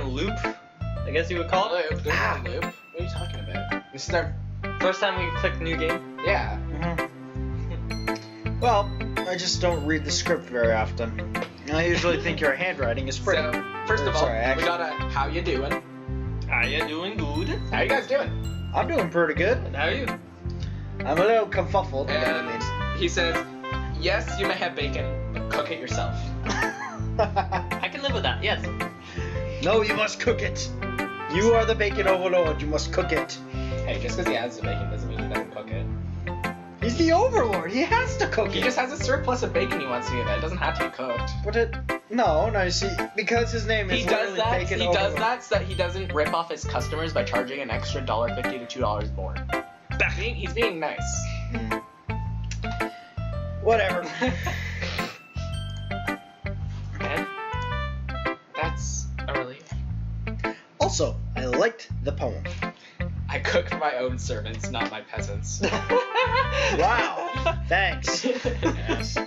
loop, I guess you would call it. Loop. There's no loop. What are you talking about? This is our First time we clicked new game. yeah. Well, I just don't read the script very often. And I usually think your handwriting is pretty. So first of all, Sorry, we actually. got a how you doing? How you doing? Good. How you guys doing? I'm doing pretty good. And how are you? I'm a little confuffled. And he says, yes, you may have bacon, but cook it yourself. I can live with that. Yes. No, you must cook it. You are the bacon overlord. You must cook it. Hey, just because he has the bacon doesn't mean he doesn't cook it. He's the overlord. He has to cook He it. just has a surplus of bacon he wants to give it. It doesn't have to be cooked. But no, you see, because his name is He does literally that. Bacon He Overlord. does that so that he doesn't rip off his customers by charging an extra $1.50 to $2 more. He's being nice. Whatever. And that's a relief. Also, I liked the poem. I cook for my own servants, not my peasants. Wow. Thanks. Yes.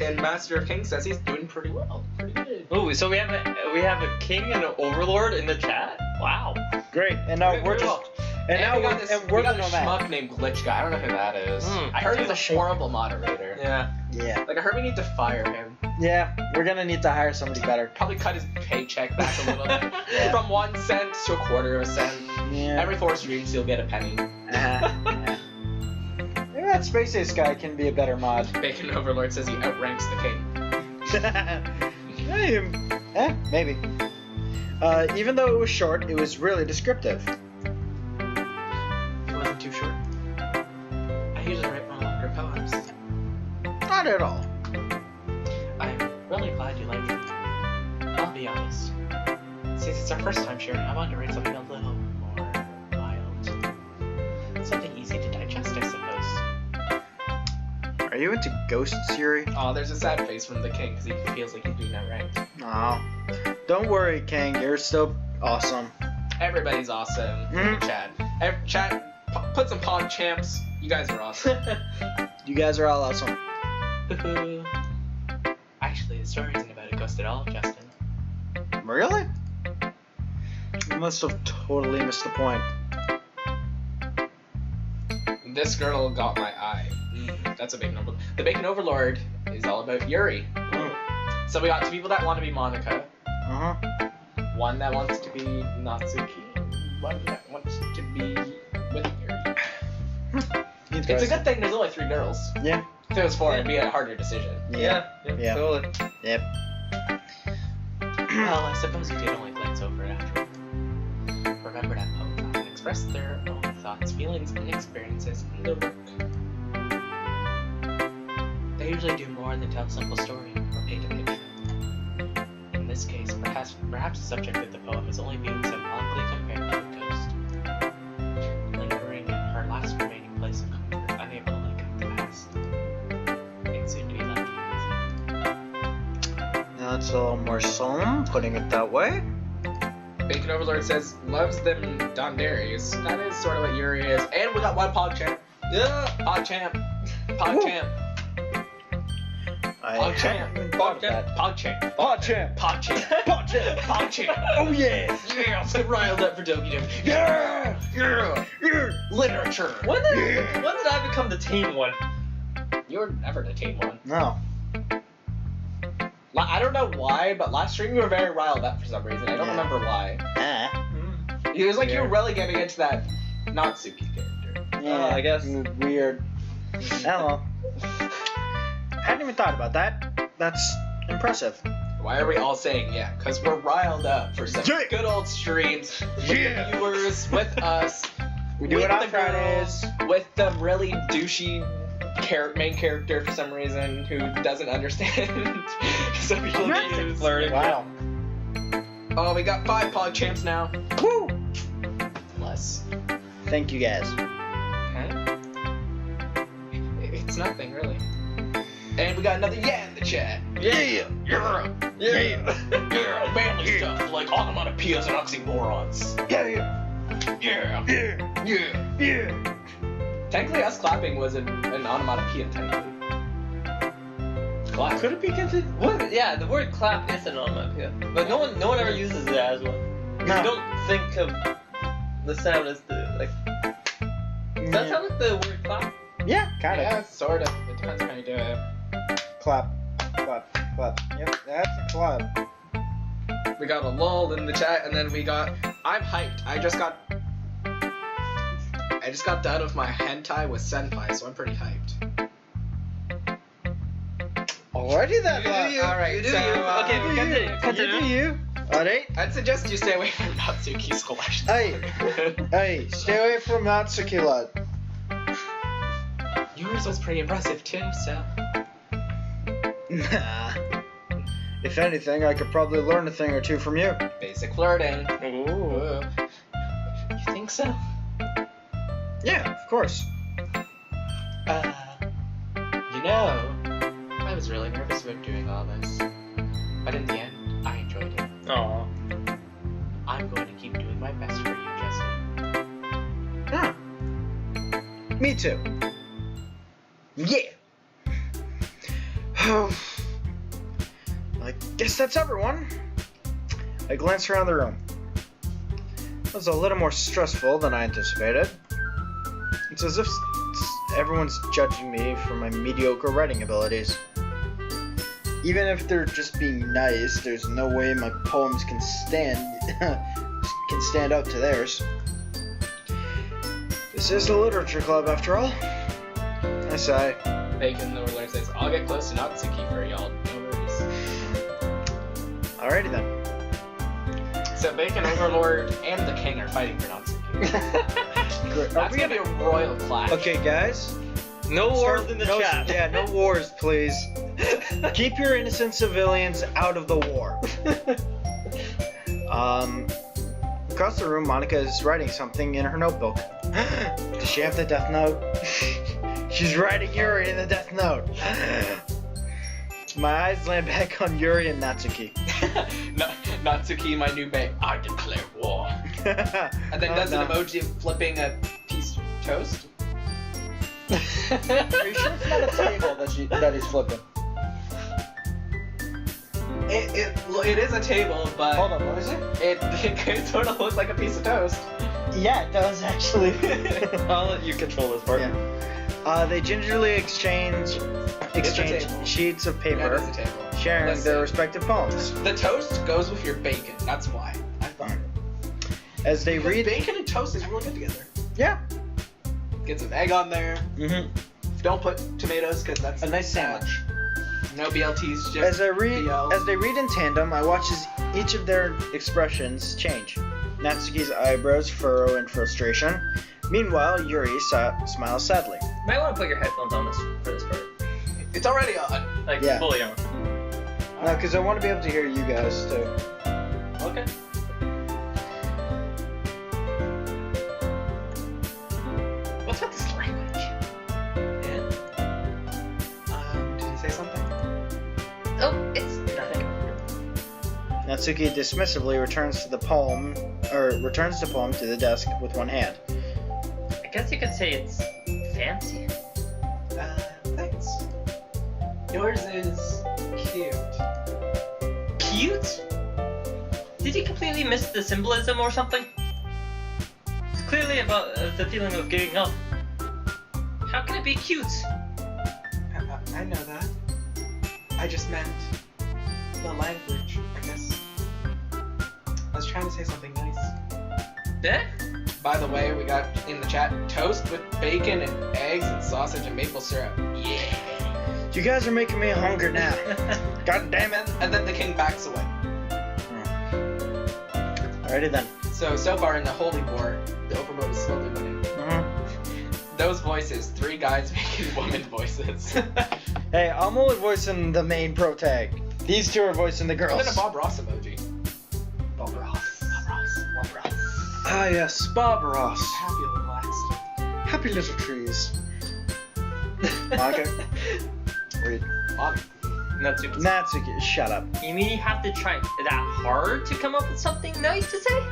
And Master of King says he's doing pretty well. Pretty good. Ooh, so we have a king and an overlord in the chat. Wow. Great. And now we're just. And now we got we're this. and We we're got the a nomad. schmuck named Glitch Guy. I don't know who that is. Hmm. I heard he's a horrible moderator. Yeah. Yeah. Like I heard we need to fire him. Yeah. We're gonna need to hire somebody better. Probably cut his paycheck back a little bit. Yeah. From 1 cent to 1/4 of a cent. Yeah. Every 4 streams he'll get a penny. Yeah. Maybe that Space Ace guy can be a better mod. Bacon Overlord says he outranks the king. Maybe. Even though it was short, it was really descriptive. It wasn't too short. I usually write more longer poems. Not at all. I'm really glad you like it. I'll be honest. Since it's our first time sharing, I wanted to write something a little more mild. Something easy to digest, I suppose. Are you into ghosts, Yuri? Oh, there's a sad face from the king because he feels like he's being outranked. Oh. Don't worry, King. You're still awesome. Everybody's awesome. Mhm. Chat. Chat, put some pod champs. You guys are awesome. You guys are all awesome. Actually, the story isn't about a ghost at all, Justin. Really? You must have totally missed the point. This girl got my eye. That's a bacon overlord. The Bacon Overlord is all about Yuri. So we got 2 people that want to be Monica, Uh-huh. 1 that wants to be Natsuki, and 1 that wants to be with Yuri. It's a good thing there's only 3 girls. Yeah. If it was 4, it'd be a harder decision. Yeah. Yeah. Totally. Yep. Well, I suppose you did only glance over it after. Remember that poets often express their own thoughts, feelings, and experiences in their work. They usually do more than tell a simple story or paint a picture. In this case, perhaps the subject of the poem is only being symbolically compared to a ghost, lingering in her last remaining place of comfort, unable to let go of the past, and soon to be left in That's a little more solemn, putting it that way. Bacon Overlord says, loves them Dondaries. That is sort of what Yuri is. And we got 1 PogChamp. Yeah, PogChamp. PogChamp. I PogChamp. haven't even thought of that. PogChamp. PogChamp. PogChamp. PogChamp. PogChamp. Oh yeah. Yeah, let's get riled up for Doki Doki. Yeah. Yeah. Yeah. Literature. When did I become the team one? You were never the team one. No. I don't know why, but last stream you were very riled up for some reason. I don't Yeah. remember why. It was like you were really getting into that Natsuki character. Yeah, I guess. Weird. I don't know. Hadn't even thought about that. That's impressive. Why are we all saying yeah? Because we're riled up for some Yeah. good old streams with Yeah. the viewers, with us, We do with it on the Fridays. girls, with the really douchey main character for some reason who doesn't understand social cues. Flirting. Wow. Oh, we got 5 Pog Champs now. Woo! Less. Thank you guys. Huh? It's nothing, really. And we got another yeah in the chat. Yeah. Yeah. Yeah. Manly stuff like onomatopoeias and oxymorons. Yeah. Yeah. Yeah. Yeah. Yeah. Technically, us clapping was an onomatopoeia, technically. Clap. Could it be considered? What? Yeah, the word clap is an onomatopoeia, but no one ever uses it as one. No. You don't think of the sound as the like. Does that sound like the word clap? Yeah, kind of. Yeah, sort of. It depends on how you do it. Clap. Clap. Clap. Yep, that's a clap. We got a lull in the chat, and then we got. I'm hyped. I just got done with my hentai with senpai, so I'm pretty hyped. Alrighty then. Alright, so Okay, continue. You do you. Alright. I'd suggest you stay away from Natsuki's collection. Hey, stay away from Natsuki, lad. Yours was pretty impressive too, so. Nah. If anything, I could probably learn a thing or two from you. Basic flirting. Ooh. You think so? Yeah, of course. You know, I was really nervous about doing all this. But in the end, I enjoyed it. Aw. I'm going to keep doing my best for you, Justin. Ah. Me too. Yeah. I guess that's everyone. I glanced around the room. It was a little more stressful than I anticipated. It's as if everyone's judging me for my mediocre writing abilities. Even if they're just being nice, there's no way my poems can stand up to theirs. This is a literature club, after all. I sigh. Bacon the Ruler says, I'll get close to Natsuki for y'all. No worries. Alrighty then. So Bacon Overlord and the King are fighting for Natsuki. Great. That's gonna be a royal clash. Okay, guys. No wars in the chat. Yeah, no wars, please. Keep your innocent civilians out of the war. Across the room, Monica is writing something in her notebook. Does she have the death note? She's writing Yuri in the death note. My eyes land back on Yuri and Natsuki. Natsuki, my new babe. I declare war. And then does an emoji of flipping a piece of toast. Are you sure it's not a table that he's flipping? It is a table, but Hold on, what is it? it sort of looks like a piece of toast. Yeah, it does actually. I'll let you control this part. Yeah. They gingerly exchange table. sheets of Yeah, paper, it is a table. sharing Listen. their respective poems. The toast goes with your bacon. That's why. I thought. As they Because read, bacon and toast is really good together. yeah, Get some egg on there. Don't put tomatoes because that's a nice sandwich. No BLTs. Just As they read BL. in tandem, I watch as each of their expressions change. Natsuki's eyebrows furrow in frustration. Meanwhile, Yuri smiles sadly. You might want to put your headphones on for this part. It's already on. Like Yeah. fully on. No, because I want to be able to hear you guys too. Okay. What's with this language? Yeah. Did he say something? Oh, it's nothing. Natsuki dismissively returns the poem to the desk with one hand. I guess you could say it's fancy. Thanks. Yours is cute. Cute? Did you completely miss the symbolism or something? It's clearly about the feeling of giving up. How can it be cute? I know that. I just meant the language, I guess. I was trying to say something nice. Eh? By the way, we got in the chat toast with bacon and eggs and sausage and maple syrup. Yeah. You guys are making me hungry now. God damn it. And then the king backs away. Alrighty then. So far in the Holy War, the Overlord is slowly winning. Those voices, 3 guys making woman voices. Hey, I'm only voicing the main pro tag. These 2 are voicing the And girls. then a Bob Ross emoji. Bob Ross. Bob Ross. Ah yes, Bob Ross. Happy little accident. Happy little trees. Okay. Read. Bob. Natsuki. Natsuki, shut up. You mean you have to try that hard to come up with something nice to say?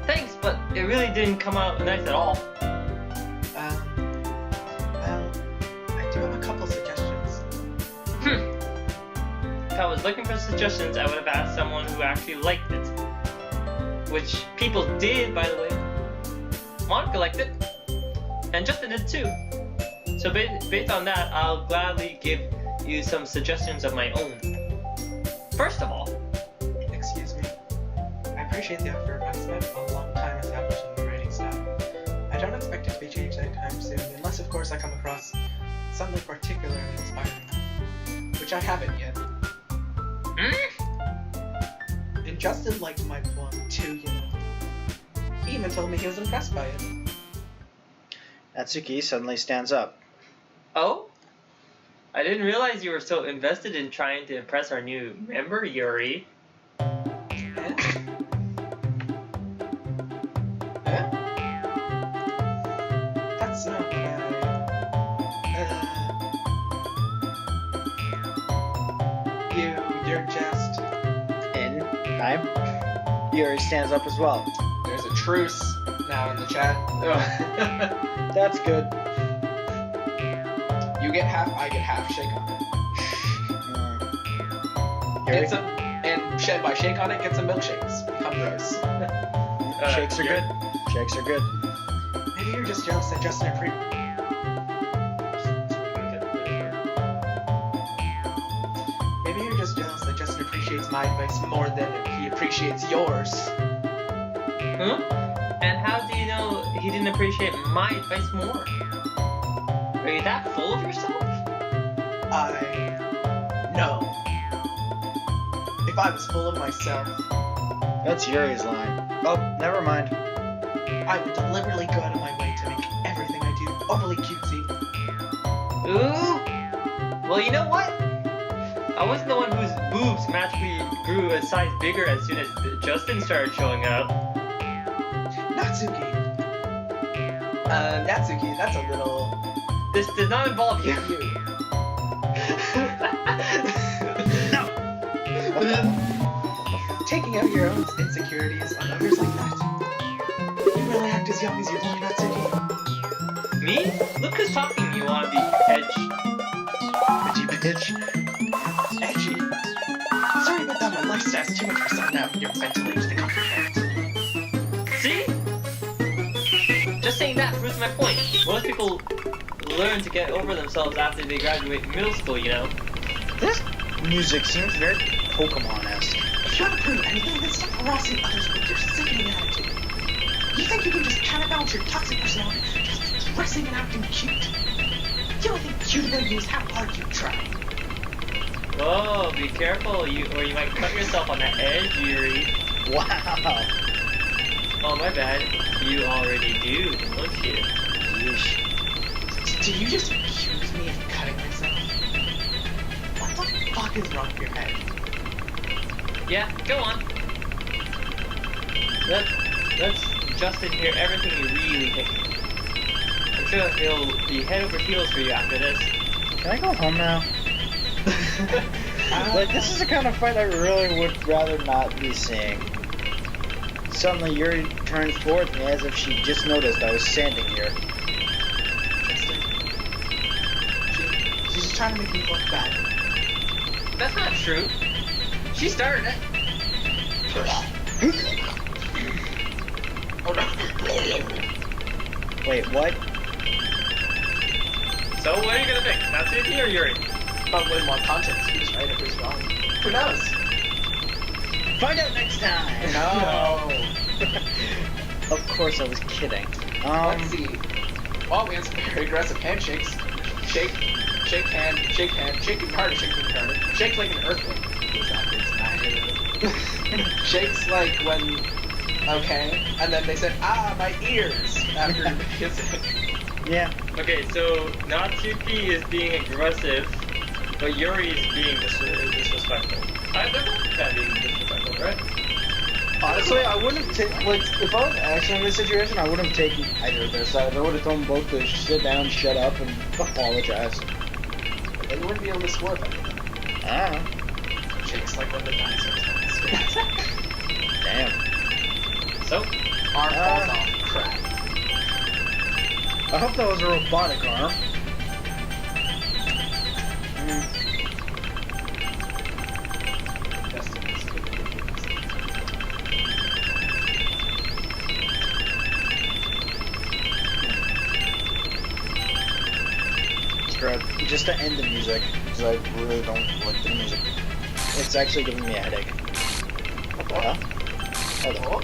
Thanks, but it really didn't come out nice at all. Well, I do have a couple suggestions. If I was looking for suggestions, I would have asked someone who actually liked it. Which people did, by the way. Monica liked it. And Justin did too. So based on that, I'll gladly give you some suggestions of my own. First of all, Excuse me. I appreciate the effort. I've spent a long time establishing the writing style. I don't expect it to be changed anytime soon, unless of course I come across something particularly inspiring. Which I haven't yet. And Justin liked my plot too, you know. He even told me he was impressed by it. Natsuki suddenly stands up. oh? I didn't realize you were so invested in trying to impress our new member, Yuri. That's not what you're just... In time. Yuri stands up as well. There's a truce now in the chat. That's good. You get half, I get half. Shake on it. Yuri, Get some, and by shake on it, get some milkshakes. Become gross. shakes are good. Shakes are good. Maybe you're just jealous that Justin Maybe you're just jealous that Justin appreciates my advice more than he appreciates yours. Huh? And how do you know he didn't appreciate my advice more? Are you that full of yourself? No. If I was full of myself, That's Yuri's line. Oh, never mind. I would deliberately go out of my way to make everything I do overly cutesy. Ooh. Well, you know what? I wasn't the one whose boobs magically grew a size bigger as soon as Justin started showing up. Natsuki. Natsuki, that's a little... This does not involve you. Taking out your own insecurities on others like that. You really act as young as you look, Natsuki. Me? Look who's talking. You want to be edge? Edgy bitch. Edgy. Sorry about that, my lifestyle's too much for someone out in your mental age to comprehend. See? Just saying that proves my point. Most people learn to get over themselves after they graduate middle school, you know? This music seems very Pokemon-esque. If you want to prove anything, then stop harassing others with your sickening attitude. You think you can just counterbalance your toxic personality just dressing and acting cute? The only thing cute about you is how hard you try. Whoa, be careful, or you might cut yourself on that edge, Yuri. Wow. Oh, my bad. You already do, don't you? Yeesh. Did you just accuse me of cutting myself? What the fuck is wrong with your head? Yeah, go on. Let's Justin hear everything you really think. I'm sure he'll be head over heels for you after this. Can I go home now? Like, this is the kind of fight I really would rather not be seeing. Suddenly, Yuri turns toward me as if she just noticed I was standing here. She's just trying to make me look bad. That's not true. She started it. Oh no. Wait, what? So what are you gonna pick? Natsuki or Yuri? Probably more content speech, right? If it's wrong. Who knows? Find out next time! No. Of course I was kidding. Let's see. Well, we had some very aggressive handshakes. Shake hand, shake even harder, shake even harder. Shake like an earthquake. Shakes like when, okay, and then they said, my ears, after music. Yeah. Okay, so Natsuki is being aggressive, but Yuri is being disrespectful. They're both kind of being disrespectful, right? Honestly, I wouldn't have taken, like, if I was actually in this situation, I wouldn't have taken either of their sides. I would have told them both to sit down, shut up, and apologize. Then you wouldn't be able to score if anything. I don't know. Shakes like when the dinosaurs went to space. Damn. So, Arm falls off. Crap. I hope that was a robotic arm. Justin is good. Scrub. Just to end the music, because I really don't like the music. It's actually giving me a headache. What the hell? Hold on.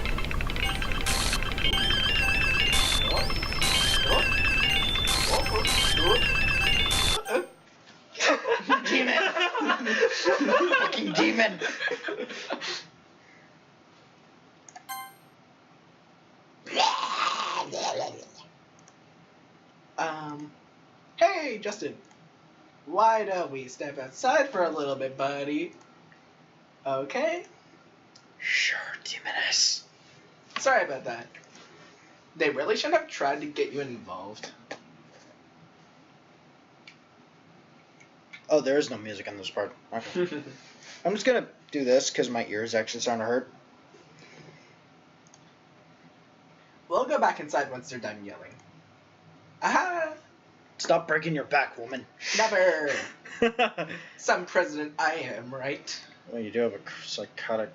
Demon! Fucking demon! Hey, Justin. Why don't we step outside for a little bit, buddy? Okay? Sure, demoness. Sorry about that. They really shouldn't have tried to get you involved. Oh, there is no music on this part. Okay. I'm just gonna do this because my ears actually starting to hurt. We'll go back inside once they're done yelling. Aha! Stop breaking your back, woman. Never! Some president I am, right? Well, you do have a psychotic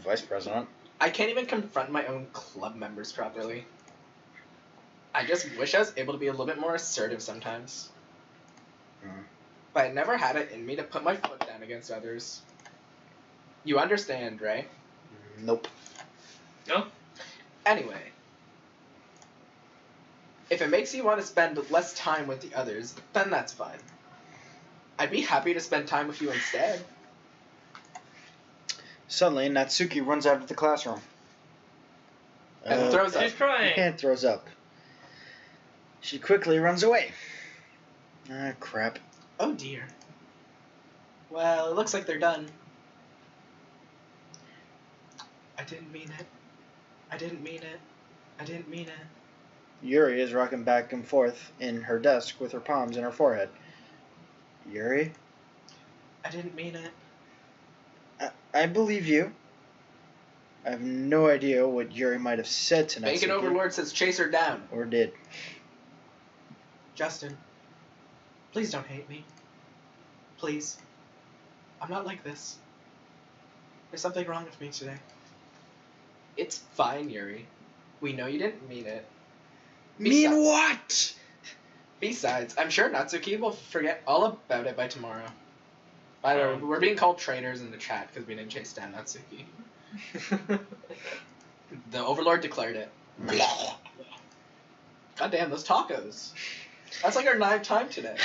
vice president. I can't even confront my own club members properly. I just wish I was able to be a little bit more assertive sometimes. But I never had it in me to put my foot down against others. You understand, right? Nope. no? Anyway. If it makes you want to spend less time with the others, then that's fine. I'd be happy to spend time with you instead. Suddenly, Natsuki runs out of the classroom. And throws up. She's crying. And throws up. She quickly runs away. Ah, crap. Oh dear. Well, it looks like they're done. I didn't mean it. I didn't mean it. I didn't mean it. Yuri is rocking back and forth in her desk with her palms in her forehead. Yuri? I didn't mean it. I believe you. I have no idea what Yuri might have said to Natsuki. Bacon Overlord says chase her down. Or did. Justin, please don't hate me. Please. I'm not like this. There's something wrong with me today. It's fine, Yuri. We know you didn't mean it. Mean what? Besides, I'm sure Natsuki will forget all about it by tomorrow. By the way, we're being called traitors in the chat because we didn't chase down Natsuki. The Overlord declared it. God damn, those tacos. That's like our 9th time today.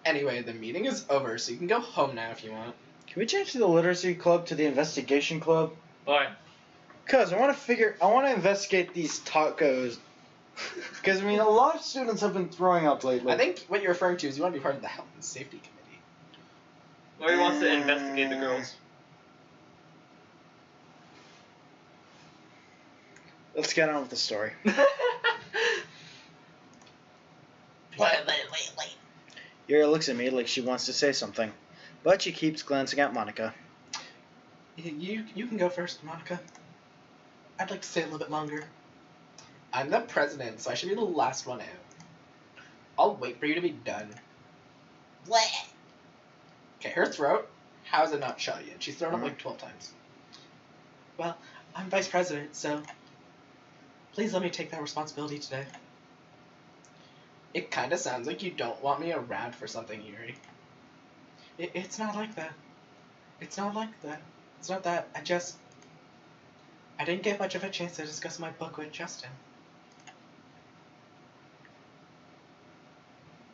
Anyway, the meeting is over, so you can go home now if you want. Can we change the literacy club to the investigation club? Why? Because I want to investigate these tacos. Because, I mean, a lot of students have been throwing up lately. I think what you're referring to is you want to be part of the Health and Safety Committee. Or he wants to investigate the girls. Let's get on with the story. Wait. Yuri looks at me like she wants to say something, but she keeps glancing at Monica. You can go first, Monica. I'd like to stay a little bit longer. I'm the president, so I should be the last one out. I'll wait for you to be done. What? Okay, her throat. How is it not shut yet? She's thrown up like 12 times. Well, I'm vice president, so please let me take that responsibility today. It kind of sounds like you don't want me around for something, Yuri. It's not like that. It's not like that. It's not that. I didn't get much of a chance to discuss my book with Justin.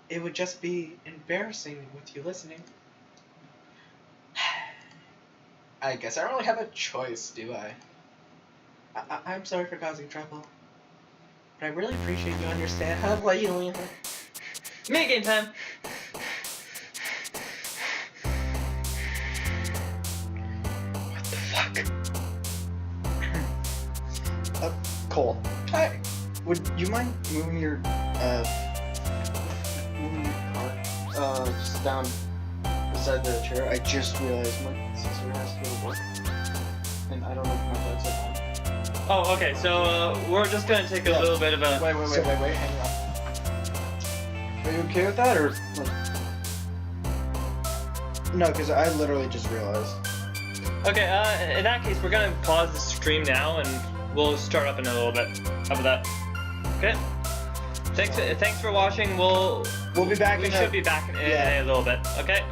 it would just be embarrassing with you listening. I guess I don't really have a choice, do I? I'm sorry for causing trouble. But I really appreciate you understand how well you mean. Minigame time! What the fuck? Cole. Hi. Would you mind moving your car? Just down beside the chair. I just realized my sister has to go to work, and I don't know if my dad's at home. Oh, okay, so we're just gonna take a little bit of a... Wait, hang on. Are you okay with that, or like? No, because I literally just realized. Okay, in that case, we're gonna pause the stream now, and we'll start up in a little bit. How about that? Okay. Thanks for watching. We'll be back. We should be back in a little bit. Okay.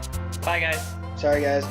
Bye, guys. Sorry, guys.